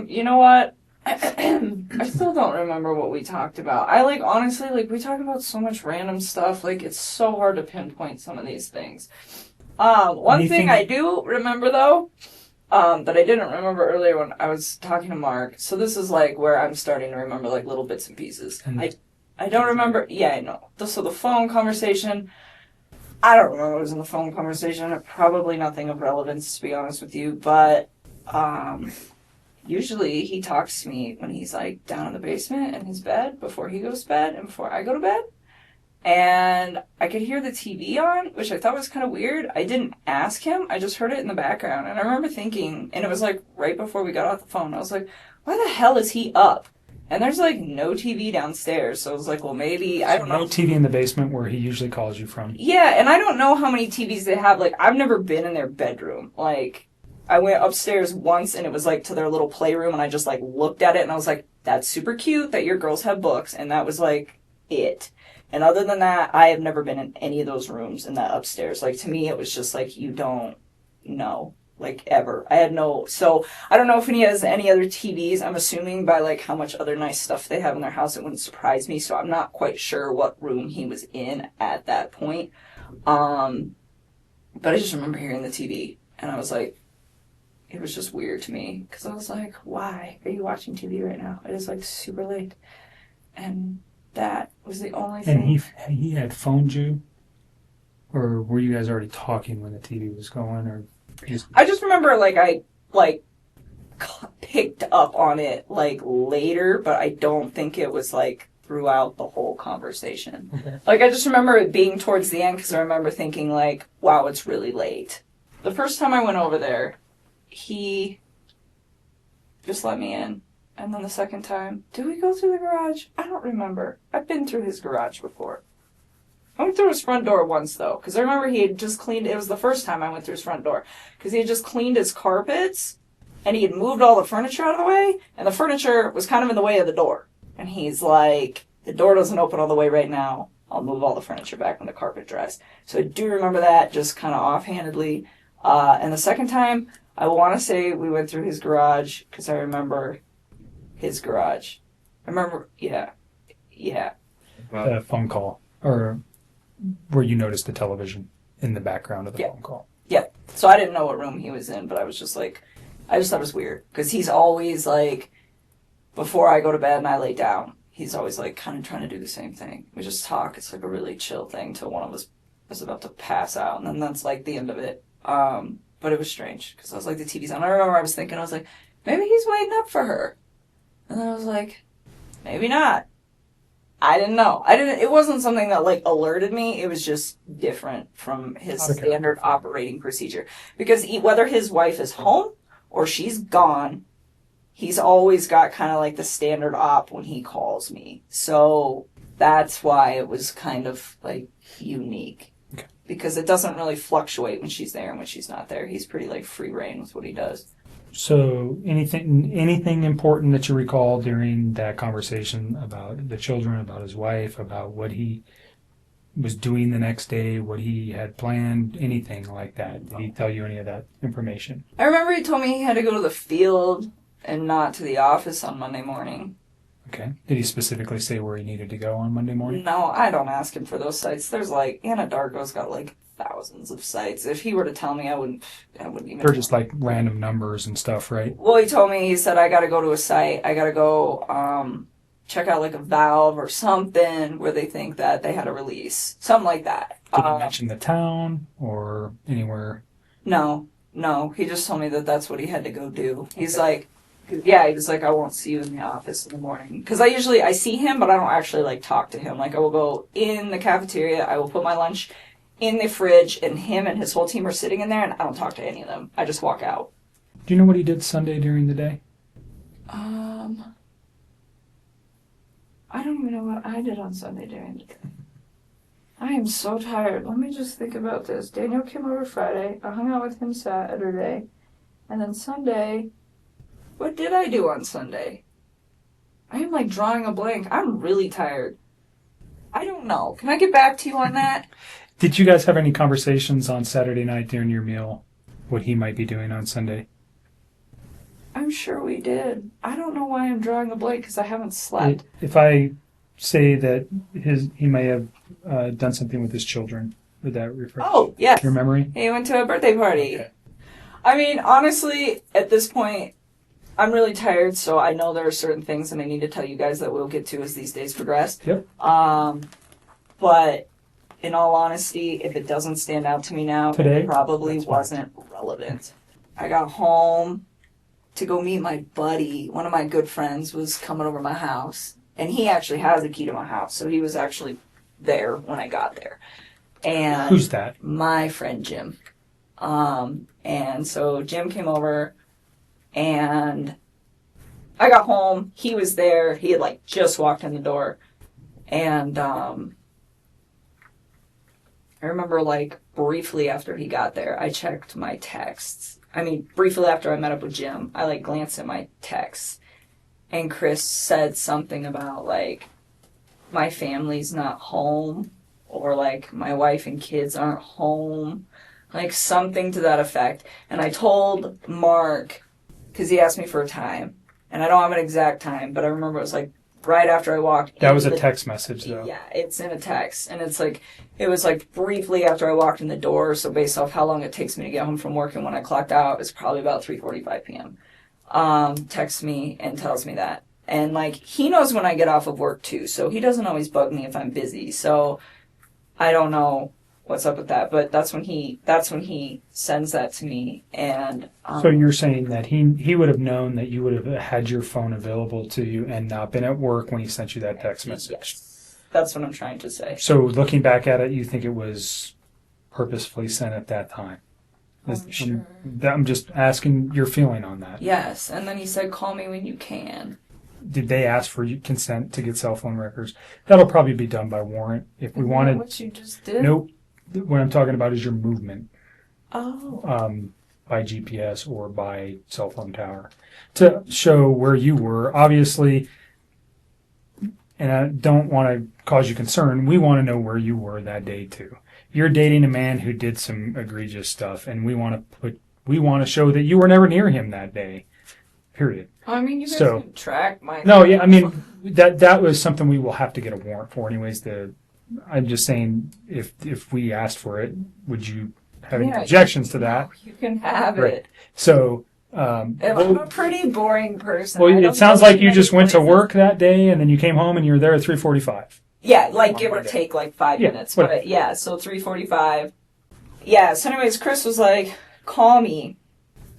S4: you know what? I still don't remember what we talked about. Honestly, we talk about so much random stuff. It's so hard to pinpoint some of these things. One thing I do remember, though, that I didn't remember earlier when I was talking to Mark. So this is, where I'm starting to remember, little bits and pieces. I don't remember. Yeah, I know. So the phone conversation, I don't remember what was in the phone conversation. Probably nothing of relevance, to be honest with you. But, usually he talks to me when he's down in the basement in his bed before he goes to bed and before I go to bed. And I could hear the TV on, which I thought was kind of weird. I didn't ask him. I just heard it in the background. And I remember thinking, and it was right before we got off the phone, I was like, why the hell is he up? And there's no TV downstairs. So I was like, well, maybe, I don't know.
S2: No TV in the basement where he usually calls you from.
S4: Yeah, and I don't know how many TVs they have. I've never been in their bedroom. I went upstairs once and it was to their little playroom and I just looked at it and I was like, that's super cute that your girls have books. And that was it. And other than that, I have never been in any of those rooms in that upstairs. To me, it was just you don't know, ever. I had no, so I don't know if he has any other TVs. I'm assuming by how much other nice stuff they have in their house, it wouldn't surprise me. So I'm not quite sure what room he was in at that point. But I just remember hearing the TV and I was like, it was just weird to me because I was like, why are you watching TV right now? It is super late. And that was the only thing.
S2: And he had phoned you? Or were you guys already talking when the TV was going? Or
S4: I just remember I picked up on it later, but I don't think it was throughout the whole conversation. Okay. I just remember it being towards the end because I remember thinking wow, it's really late. The first time I went over there, he just let me in. And then the second time, did we go through the garage? I don't remember. I've been through his garage before. I went through his front door once, though, because I remember he had just cleaned, it was the first time I went through his front door, because he had just cleaned his carpets, and he had moved all the furniture out of the way, and the furniture was kind of in the way of the door. And he's like, the door doesn't open all the way right now. I'll move all the furniture back when the carpet dries. So I do remember that, just kind of offhandedly. And the second time, I want to say we went through his garage, because I remember his garage. I remember, yeah.
S2: The phone call, or where you noticed the television in the background of the phone call.
S4: Yeah. So I didn't know what room he was in, but I was just like, I just thought it was weird. Because he's always like, before I go to bed and I lay down, he's always like kind of trying to do the same thing. We just talk. It's like a really chill thing till one of us is about to pass out. And then that's like the end of it. But it was strange because I was like, the TV's on. I remember I was thinking, I was like, maybe he's waiting up for her. And then I was like, maybe not. I didn't know. It wasn't something that like alerted me. It was just different from his standard operating procedure. Because whether his wife is home or she's gone, he's always got kind of like the standard op when he calls me. So that's why it was kind of like unique. Okay. Because it doesn't really fluctuate when she's there and when she's not there. He's pretty like free reign with what he does.
S2: So anything important that you recall during that conversation about the children, about his wife, about what he was doing the next day, what he had planned, anything like that? Did he tell you any of that information?
S4: I remember he told me he had to go to the field and not to the office on Monday morning.
S2: Okay. Did he specifically say where he needed to go on Monday morning?
S4: No, I don't ask him for those sites. There's like, Anadarko's got like thousands of sites. If he were to tell me, I wouldn't even.
S2: They're just like random numbers and stuff, right?
S4: Well, he told me, he said, I gotta go to a site. I gotta go check out like a valve or something where they think that they had a release. Something like that.
S2: Did he mention the town or anywhere?
S4: No. He just told me that that's what he had to go do. He's like, yeah, he was like, I won't see you in the office in the morning. Because I see him, but I don't actually like talk to him. Like I will go in the cafeteria, I will put my lunch in the fridge, and him and his whole team are sitting in there, and I don't talk to any of them. I just walk out.
S2: Do you know what he did Sunday during the day?
S4: I don't even know what I did on Sunday during the day. I am so tired. Let me just think about this. Daniel came over Friday. I hung out with him Saturday. And then Sunday, what did I do on Sunday? I am like drawing a blank. I'm really tired. I don't know. Can I get back to you on that?
S2: Did you guys have any conversations on Saturday night during your meal, what he might be doing on Sunday?
S4: I'm sure we did. I don't know why I'm drawing a blank because I haven't slept.
S2: If I say that he may have done something with his children, would that refresh your memory?
S4: He went to a birthday party.
S2: Okay.
S4: I mean, honestly, at this point, I'm really tired, so I know there are certain things that I need to tell you guys that we'll get to as these days progress.
S2: Yep.
S4: But in all honesty, if it doesn't stand out to me now,
S2: today,
S4: it probably wasn't relevant. I got home to go meet my buddy. One of my good friends was coming over my house, and he actually has a key to my house, so he was actually there when I got there. And
S2: who's that?
S4: My friend Jim. And so Jim came over, and I got home. He was there. He had like just walked in the door, and I remember like briefly after he got there, I checked my texts. I mean, briefly after I met up with Jim, I like glanced at my texts, and Chris said something about like my family's not home, or like my wife and kids aren't home, like something to that effect. And I told Mark, because he asked me for a time, and I don't have an exact time, but I remember it was like right after I walked.
S2: That was a text message, though.
S4: Yeah, it's in a text, and it's like, it was like briefly after I walked in the door, so based off how long it takes me to get home from work and when I clocked out, it's probably about 3:45 p.m. Texts me and tells me that. And like, he knows when I get off of work too, so he doesn't always bug me if I'm busy, so I don't know what's up with that, but that's when he sends that to me. And
S2: so you're saying that he would have known that you would have had your phone available to you and not been at work when he sent you that text message.
S4: Yes, that's what I'm trying to say.
S2: So looking back at it, you think it was purposefully sent at that time?
S4: Sure.
S2: I'm just asking your feeling on that.
S4: Yes, and then he said, call me when you can.
S2: did they ask for consent to get cell phone records? That'll probably be done by warrant. If we
S4: Isn't that
S2: wanted,
S4: what you just did?
S2: nope. What I'm talking about is your movement
S4: Oh.
S2: by GPS or by cell phone tower to show where you were. Obviously, and I don't want to cause you concern, we want to know where you were that day too. You're dating a man who did some egregious stuff, and we want to show that you were never near him that day. Period.
S4: I mean, you guys
S2: So-
S4: can track my.
S2: No, yeah, I mean that was something we will have to get a warrant for, anyways. I'm just saying, if we asked for it, would you have any
S4: Yeah,
S2: objections to that?
S4: You can have
S2: Right.
S4: it.
S2: So,
S4: I'm a pretty boring person.
S2: well,
S4: I don't
S2: it sounds
S4: go
S2: like
S4: to
S2: you
S4: many
S2: just went to
S4: places.
S2: work that day, and then you came home, and you were there at 3:45.
S4: Yeah, like give or
S2: Monday.
S4: take like 5
S2: Yeah,
S4: minutes.
S2: whatever.
S4: But yeah, so 3:45. Yeah, so anyways, Chris was like, call me.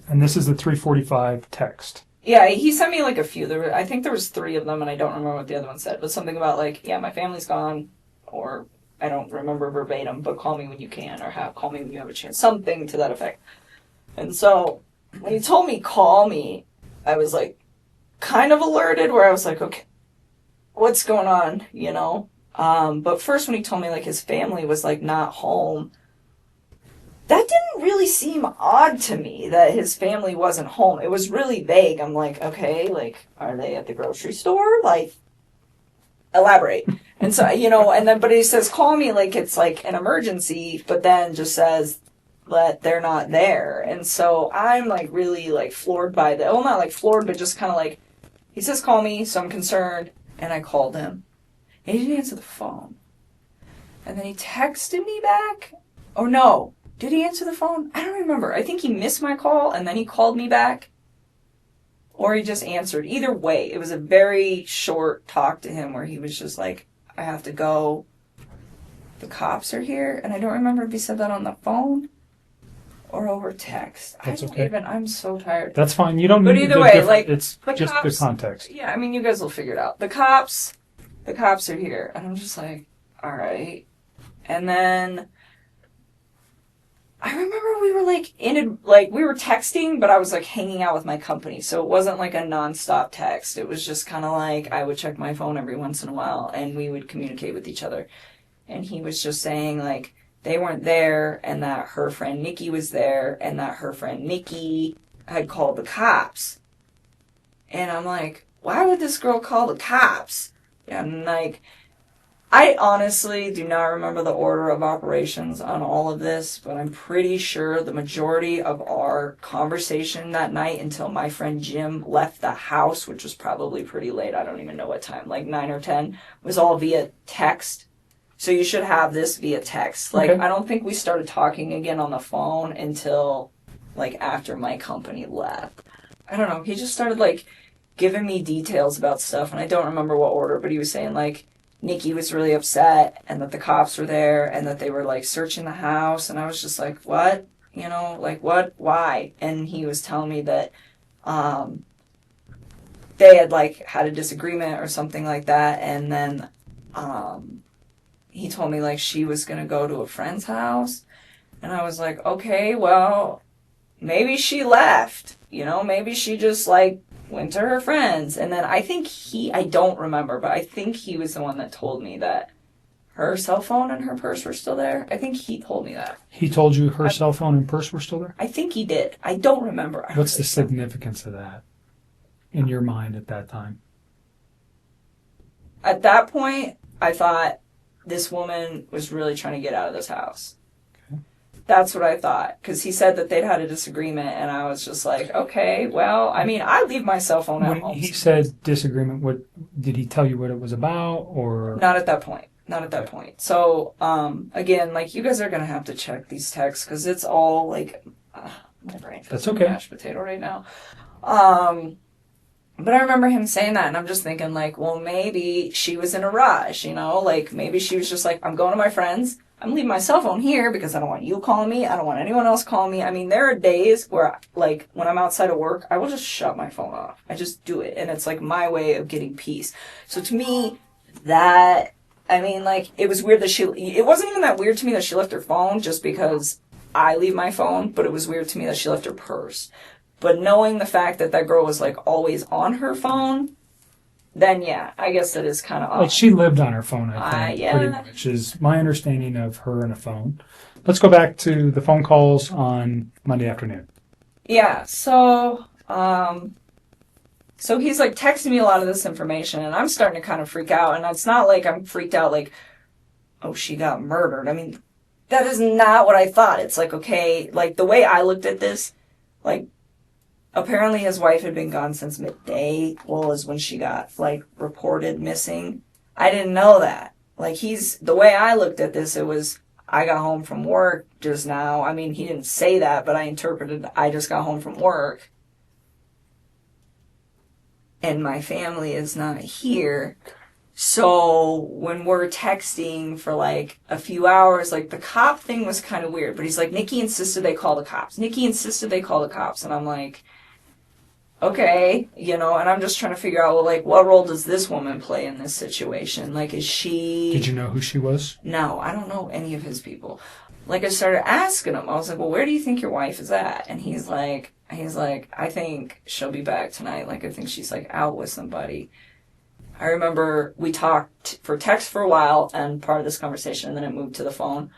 S2: And this is the 3:45 text.
S4: Yeah, he sent me like a few. I think there was 3 of them, and I don't remember what the other one said. But something about like, yeah, my family's gone, or I don't remember verbatim, but call me when you can, or call me when you have a chance. Something to that effect. And so when he told me call me, I was like kind of alerted, where I was like, okay, what's going on, you know? But first when he told me like his family was like not home, that didn't really seem odd to me that his family wasn't home. It was really vague. I'm like, okay, like, are they at the grocery store? Like, elaborate. And so, you know, and then, but he says, call me like it's like an emergency, but then just says that they're not there. And so I'm like really like floored by that. Well, not like floored, but just kind of like, he says, call me, so I'm concerned. And I called him. And he didn't answer the phone. And then he texted me back. Or no. Did he answer the phone? I don't remember. I think he missed my call and then he called me back. Or he just answered. Either way, it was a very short talk to him where he was just like, I have to go. The cops are here. And I don't remember if he said that on the phone or over text.
S2: That's
S4: I don't
S2: okay.
S4: even, I'm so tired.
S2: That's fine. You don't
S4: But
S2: need
S4: either
S2: the
S4: way,
S2: different-
S4: like,
S2: it's
S4: the
S2: just
S4: cops-
S2: the context.
S4: Yeah, I mean, you guys will figure it out. The cops are here. And I'm just like, all right. And then I remember we were we were texting, but I was like hanging out with my company. So it wasn't like a nonstop text. It was just kind of like I would check my phone every once in a while and we would communicate with each other. And he was just saying like they weren't there and that her friend Nikki was there and that her friend Nikki had called the cops. And I'm like, why would this girl call the cops? And like, I honestly do not remember the order of operations on all of this, but I'm pretty sure the majority of our conversation that night until my friend Jim left the house, which was probably pretty late, I don't even know what time, like 9 or 10, was all via text. So you should have this via text. Like,
S2: Okay.
S4: I don't think we started talking again on the phone until, like, after my company left. I don't know, he just started, like, giving me details about stuff, and I don't remember what order, but he was saying, like, Nikki was really upset and that the cops were there and that they were like searching the house. And I was just like, what? You know, like what? Why? And he was telling me that they had like had a disagreement or something like that. And then he told me like she was going to go to a friend's house. And I was like, okay, well, maybe she left. You know, maybe she just like went to her friends. And then I think I don't remember, but I think he was the one that told me that her cell phone and her purse were still there. I think he told me that.
S2: He told you her cell phone and purse were still there?
S4: I think he did. I don't remember.
S2: What's the significance of that in your mind at that time?
S4: At that point, I thought this woman was really trying to get out of this house. That's what I thought. Because he said that they'd had a disagreement, and I was just like, okay, well, I mean, I leave my cell phone at
S2: When
S4: home.
S2: he said disagreement, what did he tell you what it was about, or
S4: Not at that point. Not at that point. So, again, like, you guys are going to have to check these texts, because it's all, like, my brain feels
S2: That's
S4: like
S2: okay.
S4: a mashed potato right now. But I remember him saying that, and I'm just thinking, like, well, maybe she was in a rush, you know? Like, maybe she was just like, I'm going to my friends. I'm leaving my cell phone here because I don't want you calling me. I don't want anyone else calling me. I mean, there are days where, like, when I'm outside of work, I will just shut my phone off. I just do it. And it's, like, my way of getting peace. So to me, I mean, like, it was weird that it wasn't even that weird to me that she left her phone just because I leave my phone, but it was weird to me that she left her purse. But knowing the fact that that girl was, like, always on her phone, then yeah, I guess it is kind of
S2: Like,
S4: odd.
S2: she lived on her phone, I think,
S4: Yeah.
S2: pretty much, is my understanding of her and a phone. Let's go back to the phone calls on Monday afternoon.
S4: Yeah, so he's like texting me a lot of this information, and I'm starting to kind of freak out. And it's not like I'm freaked out like, oh, she got murdered. I mean, that is not what I thought. It's like, okay, like the way I looked at this, like apparently his wife had been gone since midday. Well, is when she got like reported missing. I didn't know that. Like the way I looked at this, it was, I got home from work just now. I mean, he didn't say that, but I interpreted, I just got home from work. And my family is not here. So when we're texting for like a few hours, like the cop thing was kind of weird. But he's like, Nikki insisted they call the cops. Nikki insisted they call the cops. And I'm like, okay, and I'm just trying to figure out, well, like, what role does this woman play in this situation? Like, is she...
S2: Did you know who she was?
S4: No, I don't know any of his people. Like, I started asking him. I was like, well, where do you think your wife is at? And he's like, I think she'll be back tonight. Like, I think she's, like, out with somebody. I remember we talked for text for a while and part of this conversation, and then it moved to the phone.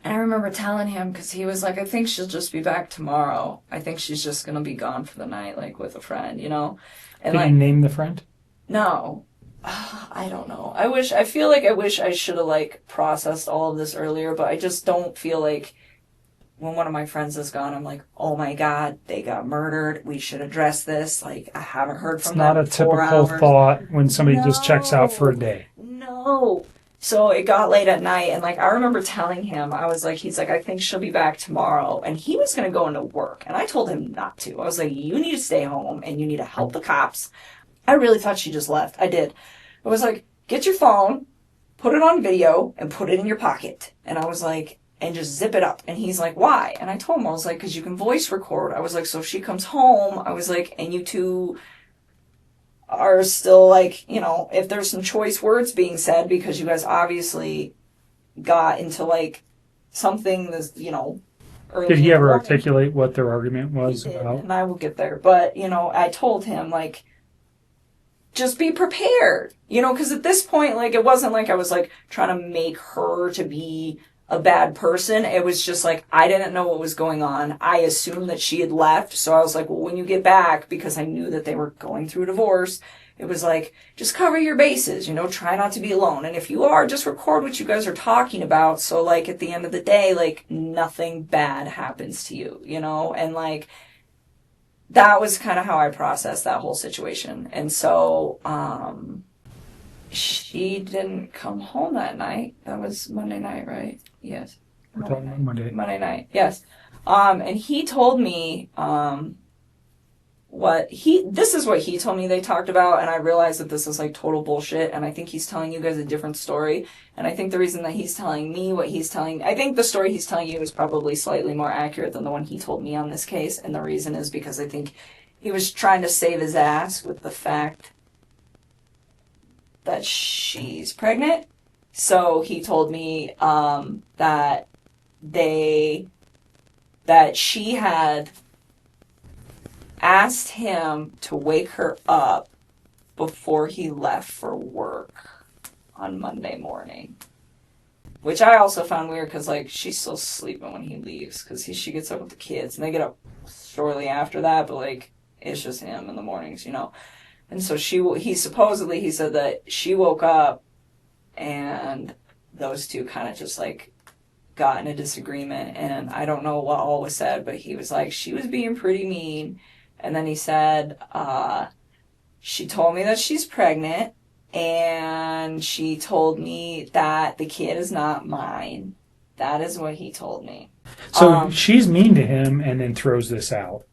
S4: And I remember telling him, because he was like, I think she'll just be back tomorrow. I think she's just going to be gone for the night, like, with a friend, And
S2: Did
S4: like,
S2: you name the friend?
S4: No. I don't know. I feel like I wish I should have, like, processed all of this earlier, but I just don't feel like when one of my friends is gone, I'm like, oh my God, they got murdered. We should address this. Like, I haven't heard from them in
S2: It's not a
S4: 4
S2: typical
S4: hours.
S2: thought when somebody just checks out for a day.
S4: No. So it got late at night, and, like, I remember telling him, I was like, he's like, I think she'll be back tomorrow. And he was going to go into work, and I told him not to. I was like, you need to stay home, and you need to help the cops. I really thought she just left. I did. I was like, get your phone, put it on video, and put it in your pocket. And I was like, and just zip it up. And he's like, why? And I told him, I was like, because you can voice record. I was like, so if she comes home, I was like, and you two are still like, if there's some choice words being said, because you guys obviously got into like something that's, early.
S2: Did he ever articulate what their argument was about?
S4: And I will get there. But, I told him, like, just be prepared, because at this point, like, it wasn't like I was, like, trying to make her to be a bad person. It was just, like, I didn't know what was going on. I assumed that she had left, so I was like, well, when you get back, because I knew that they were going through a divorce, it was like, just cover your bases, try not to be alone. And if you are, just record what you guys are talking about, so, like, at the end of the day, like, nothing bad happens to you, and, like, that was kind of how I processed that whole situation. And so, she didn't come home that night. That was Monday night, right? Yes.
S2: We're talking about Monday.
S4: Monday night, yes. And he told me, this is what he told me they talked about, and I realized that this is like total bullshit, and I think he's telling you guys a different story. And I think the reason that he's telling me I think the story he's telling you is probably slightly more accurate than the one he told me on this case. And the reason is because I think he was trying to save his ass with the fact that she's pregnant. So he told me, that she had asked him to wake her up before he left for work on Monday morning. Which I also found weird because, like, she's still sleeping when he leaves because she gets up with the kids and they get up shortly after that, but, like, it's just him in the mornings, And so he said that she woke up and those two kind of just, like, got in a disagreement, and I don't know what all was said, but he was like, she was being pretty mean. And then he said, she told me that she's pregnant, and she told me that the kid is not mine. That is what he told me.
S2: So she's mean to him and then throws this out.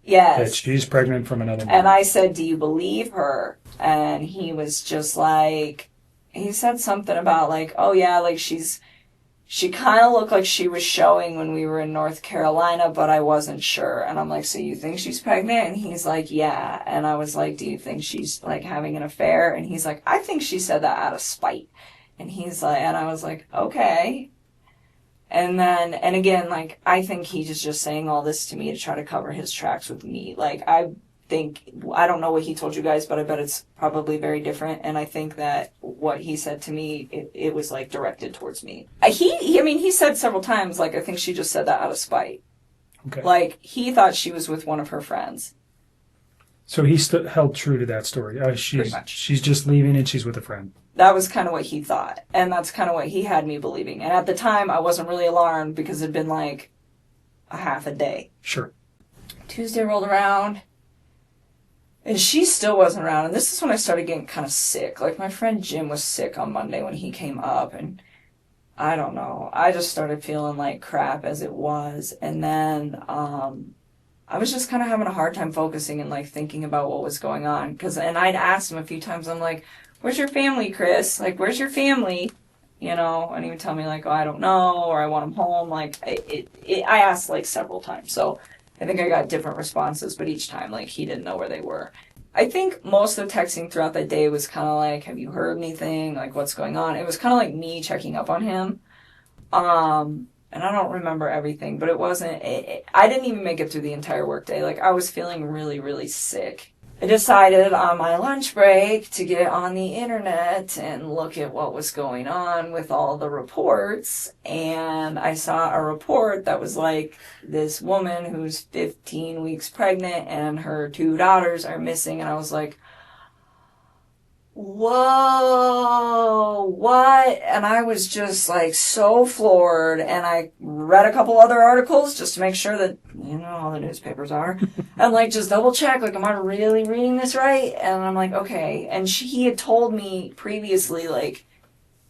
S4: Yes.
S2: That she's pregnant from another man.
S4: And I said, do you believe her? And he was just like, he said something about like, oh yeah, like she kind of looked like she was showing when we were in North Carolina, but I wasn't sure. And I'm like, so you think she's pregnant? And he's like, yeah. And I was like, do you think she's like having an affair? And he's like, I think she said that out of spite. And he's like, and I was like, okay. And again, like, I think he's just saying all this to me to try to cover his tracks with me. Like, I I don't know what he told you guys, but I bet it's probably very different. And I think that what he said to me, it was like directed towards me. He said several times, like, I think she just said that out of spite.
S2: Okay.
S4: Like, he thought she was with one of her friends.
S2: So he held true to that story.
S4: Pretty much.
S2: She's just leaving and she's with a friend.
S4: That was kind of what he thought. And that's kind of what he had me believing. And at the time, I wasn't really alarmed because it had been like a half a day.
S2: Sure.
S4: Tuesday rolled around. And she still wasn't around. And this is when I started getting kind of sick. Like, my friend Jim was sick on Monday when he came up. And I don't know. I just started feeling like crap as it was. And then I was just kind of having a hard time focusing and, like, thinking about what was going on. And I'd asked him a few times, I'm like, where's your family, Chris? Like, where's your family? You know, and he would tell me, like, oh, I don't know, or I want them home. Like, I asked, like, several times. So I think I got different responses, but each time, like, he didn't know where they were. I think most of the texting throughout the day was kind of like, have you heard anything? Like, what's going on? It was kind of like me checking up on him. And I don't remember everything, but it wasn't, I didn't even make it through the entire workday. Like, I was feeling really, really sick. I decided on my lunch break to get on the internet and look at what was going on with all the reports. And I saw a report that was like, this woman who's 15 weeks pregnant and her 2 daughters are missing. And I was like, whoa, what? And I was just like so floored, and I read a couple other articles just to make sure that, you know, all the newspapers are, and like just double check, like, am I really reading this right? And I'm like, okay. And he had told me previously, like,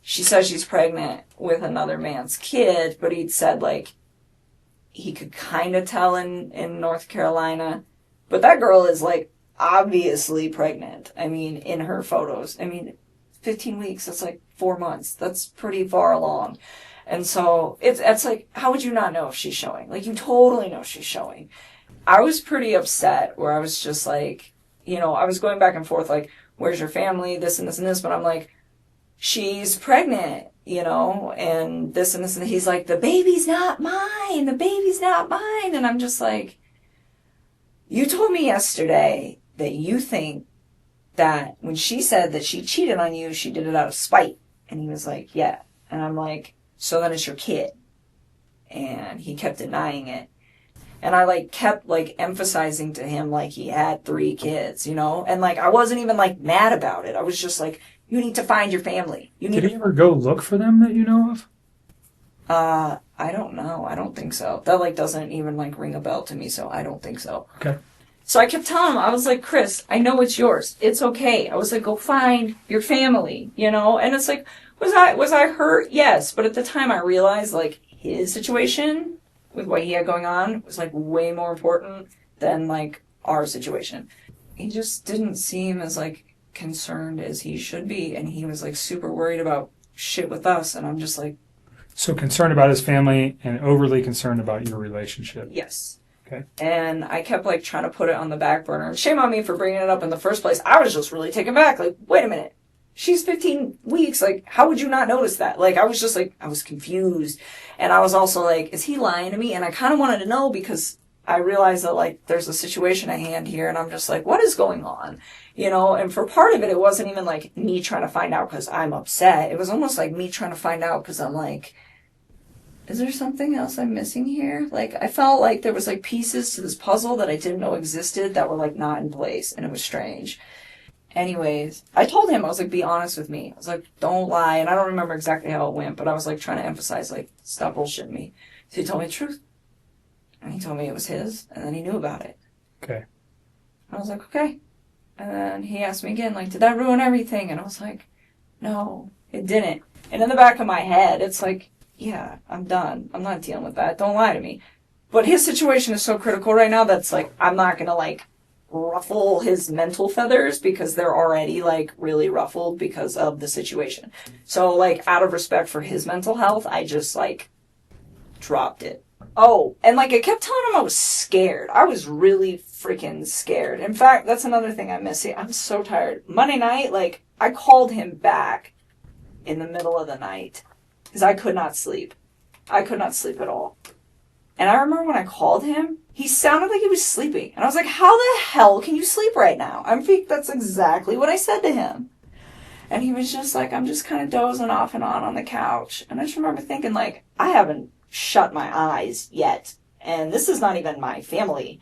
S4: she says she's pregnant with another man's kid, but he'd said, like, he could kind of tell in North Carolina, but that girl is like obviously pregnant. I mean, in her photos. I mean, 15 weeks, that's like 4 months. That's pretty far along. And so it's like, how would you not know if she's showing? Like, you totally know she's showing. I was pretty upset where I was just like, you know, I was going back and forth, like, where's your family? This and this and this. But I'm like, she's pregnant, you know, and this and this. And he's like, the baby's not mine. The baby's not mine. And I'm just like, you told me yesterday that you think that when she said that she cheated on you, she did it out of spite. And he was like, yeah. And I'm like, so then it's your kid. And he kept denying it. And I, like, kept, like, emphasizing to him, like, he had 3 kids, you know? And, like, I wasn't even, like, mad about it. I was just like, you need to find your family.
S2: Did he ever go look for them that you know of?
S4: I don't know. I don't think so. That, like, doesn't even, like, ring a bell to me, so I don't think so.
S2: Okay.
S4: So I kept telling him, I was like, Chris, I know it's yours. It's okay. I was like, go find your family, you know? And it's like, was I hurt? Yes. But at the time I realized, like, his situation with what he had going on was, like, way more important than, like, our situation. He just didn't seem as, like, concerned as he should be. And he was, like, super worried about shit with us. And I'm just like,
S2: so concerned about his family and overly concerned about your relationship.
S4: yes.
S2: Okay.
S4: And I kept, like, trying to put it on the back burner. And shame on me for bringing it up in the first place. I was just really taken back. Like, wait a minute. She's 15 weeks. Like, how would you not notice that? Like, I was just, like, I was confused. And I was also like, is he lying to me? And I kind of wanted to know because I realized that, like, there's a situation at hand here. And I'm just like, what is going on? You know, and for part of it, it wasn't even, like, me trying to find out because I'm upset. It was almost like me trying to find out because I'm like, is there something else I'm missing here? Like, I felt like there was, like, pieces to this puzzle that I didn't know existed that were, like, not in place, and it was strange. Anyways, I told him, I was like, be honest with me. I was like, don't lie, and I don't remember exactly how it went, but I was, like, trying to emphasize, like, stop bullshitting me. So he told me the truth. And he told me it was his, and then he knew about it.
S2: Okay.
S4: I was like, okay. And then he asked me again, like, did that ruin everything? And I was like, no, it didn't. And in the back of my head, it's like, yeah, I'm done. I'm not dealing with that. Don't lie to me. But his situation is so critical right now that's like, I'm not going to like ruffle his mental feathers because they're already like really ruffled because of the situation. So like out of respect for his mental health, I just like dropped it. Oh, and like I kept telling him I was scared. I was really freaking scared. In fact, that's another thing I'm missing. I'm so tired. Monday night, like I called him back in the middle of the night. Because I could not sleep. I could not sleep at all. And I remember when I called him, He sounded like he was sleeping. And I was like, how the hell can you sleep right now? That's exactly what I said to him. And he was just like, I'm just kind of dozing off and on the couch. And I just remember thinking, like, I haven't shut my eyes yet. And this is not even my family.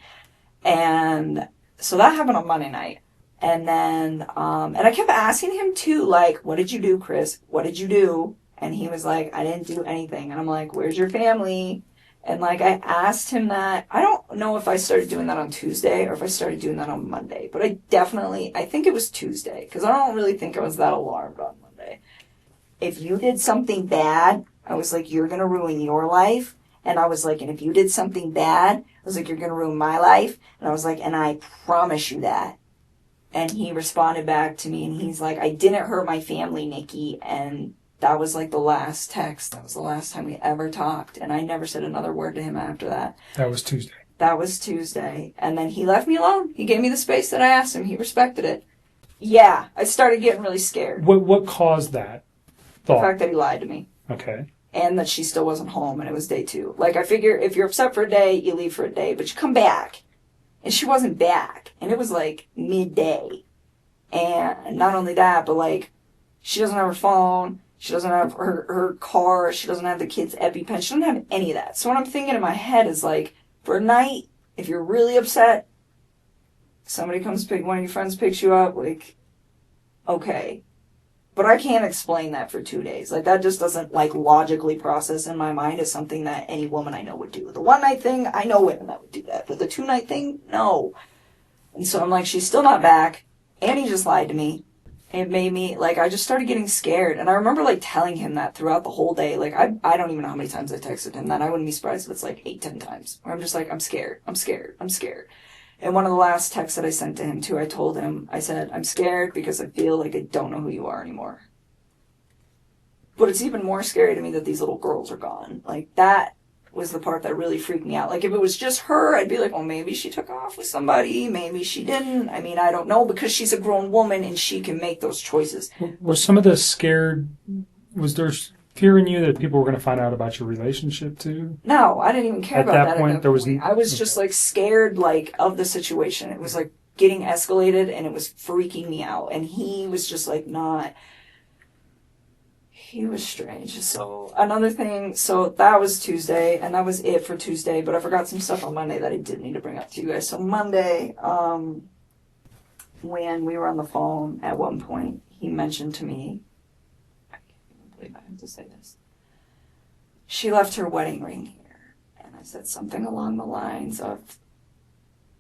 S4: And so that happened on Monday night. And then, and I kept asking him too, like, what did you do, Chris? What did you do? And he was like, I didn't do anything. And I'm like, where's your family? And, like, I asked him that. I don't know if I started doing that on Tuesday or if I started doing that on Monday. But I think it was Tuesday. Because I don't really think I was that alarmed on Monday. If you did something bad, I was like, you're going to ruin your life. And I was like, and if you did something bad, I was like, you're going to ruin my life. And I was like, and I promise you that. And he responded back to me and he's like, I didn't hurt my family, Nikki. And that was like the last text. That was the last time we ever talked. And I never said another word to him after that.
S2: That was Tuesday.
S4: That was Tuesday. And then he left me alone. He gave me the space that I asked him. He respected it. Yeah, I started getting really scared.
S2: What caused that thought?
S4: The fact that he lied to me.
S2: Okay.
S4: And that she still wasn't home and it was day 2. Like, I figure if you're upset for a day, you leave for a day. But you come back. And she wasn't back. And it was like midday. And not only that, but like, she doesn't have her phone. She doesn't have her car. She doesn't have the kids' EpiPen. She doesn't have any of that. So what I'm thinking in my head is like, for a night, if you're really upset, somebody comes one of your friends picks you up, like, okay. But I can't explain that for 2 days. Like, that just doesn't, like, logically process in my mind as something that any woman I know would do. The one-night thing, I know women that would do that. But the 2-night thing, no. And so I'm like, she's still not back. And he just lied to me. It made me, like, I just started getting scared. And I remember, like, telling him that throughout the whole day. Like, I don't even know how many times I texted him that. I wouldn't be surprised if it's, like, 8-10 times. Where I'm just like, I'm scared. I'm scared. I'm scared. And one of the last texts that I sent to him, too, I told him, I said, I'm scared because I feel like I don't know who you are anymore. But it's even more scary to me that these little girls are gone. Like, that was the part that really freaked me out. Like, if it was just her, I'd be like, well, maybe she took off with somebody. Maybe she didn't. I mean, I don't know, because she's a grown woman and she can make those choices.
S2: Was some of the scared, was there fear in you that people were going to find out about your relationship too?
S4: No, I didn't even care
S2: At
S4: about
S2: that
S4: that.
S2: point,
S4: At that
S2: there was
S4: point. I was just, like, scared, like, of the situation. It was, like, getting escalated and it was freaking me out. And he was just, like, not... He was strange. So another thing, so that was Tuesday, and that was it for Tuesday, but I forgot some stuff on Monday that I did need to bring up to you guys. So Monday, when we were on the phone, at one point, he mentioned to me, I can't even believe I have to say this, she left her wedding ring here. And I said something along the lines of,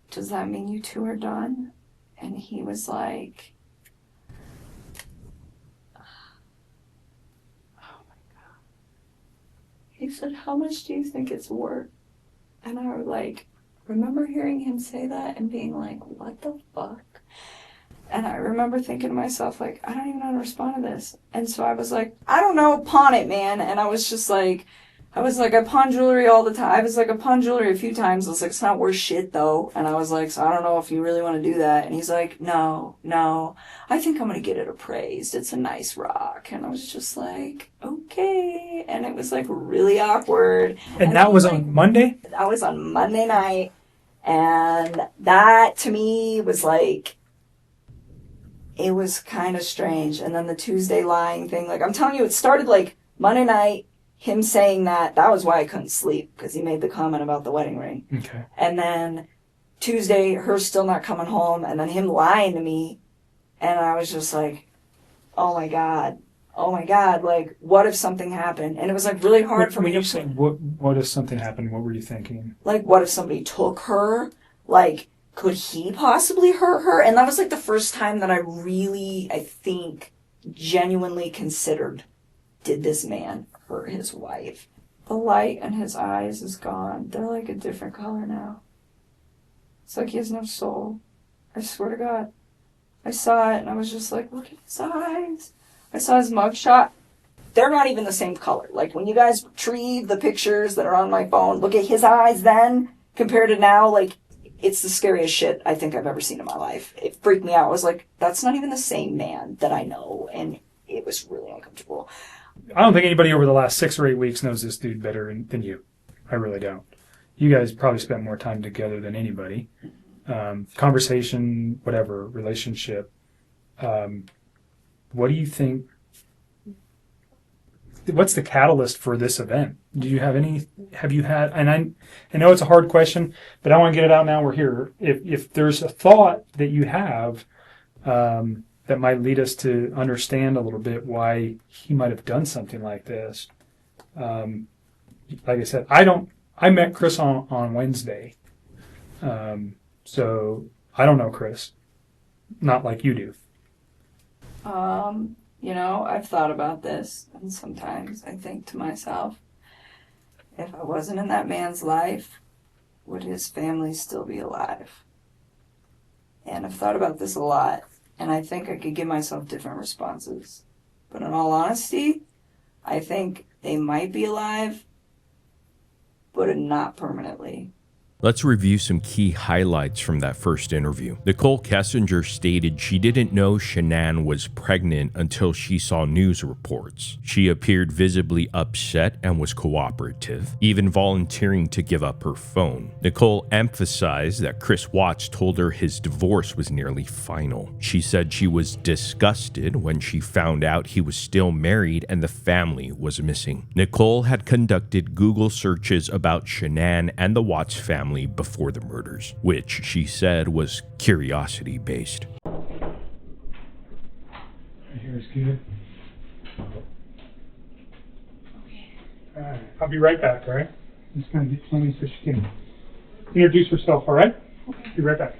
S4: does that mean you two are done? And he was like, he said, how much do you think it's worth? And I was like, remember hearing him say that and being like, what the fuck? And I remember thinking to myself, like, I don't even know how to respond to this. And so I was like, I don't know, pawn it, man. And I was just like, I pawn jewelry all the time. I was like, I pawn jewelry a few times. I was like, it's not worth shit, though. And I was like, so I don't know if you really want to do that. And he's like, no, I think I'm going to get it appraised. It's a nice rock. And I was just like, okay. And it was, like, really awkward.
S2: And that was on Monday?
S4: That was on Monday night. And that, to me, was like, it was kind of strange. And then the Tuesday lying thing, like, I'm telling you, it started, like, Monday night. Him saying that was why I couldn't sleep, because he made the comment about the wedding ring.
S2: Okay.
S4: And then Tuesday, her still not coming home, and then him lying to me, and I was just like, oh my God, like, what if something happened? And it was, like, really hard for me to...
S2: When you say, what if something happened, what were you thinking?
S4: Like, what if somebody took her? Like, could he possibly hurt her? And that was, like, the first time that I really, I think, genuinely considered, did this man hurt his wife? The light in his eyes is gone. They're like a different color now. It's like he has no soul. I swear to God. I saw it and I was just like, look at his eyes. I saw his mugshot. They're not even the same color. Like, when you guys retrieve the pictures that are on my phone, look at his eyes then compared to now. Like, it's the scariest shit I think I've ever seen in my life. It freaked me out. I was like, that's not even the same man that I know. And it was really uncomfortable.
S2: I don't think anybody over the last 6 or 8 weeks knows this dude better than you. I really don't. you guys probably spent more time together than anybody. Conversation, whatever, relationship. What do you think? What's the catalyst for this event? Do you have any? Have you had? And I know it's a hard question, but I want to get it out now. We're here. If there's a thought that you have that might lead us to understand a little bit why he might have done something like this. Like I said, I met Chris on Wednesday, so I don't know Chris, not like you do.
S4: I've thought about this, and sometimes I think to myself, if I wasn't in that man's life, would his family still be alive? And I've thought about this a lot, and I think I could give myself different responses. But in all honesty, I think they might be alive, but not permanently.
S1: Let's review some key highlights from that first interview. Nichol Kessinger stated she didn't know Shanann was pregnant until she saw news reports. She appeared visibly upset and was cooperative, even volunteering to give up her phone. Nichol emphasized that Chris Watts told her his divorce was nearly final. She said she was disgusted when she found out he was still married and the family was missing. Nichol had conducted Google searches about Shanann and the Watts family before the murders, which she said was curiosity-based.
S2: Here is good. I'll be right back, all right? I'm just going to get Tammy so she can introduce herself, all right? Okay. Be right back.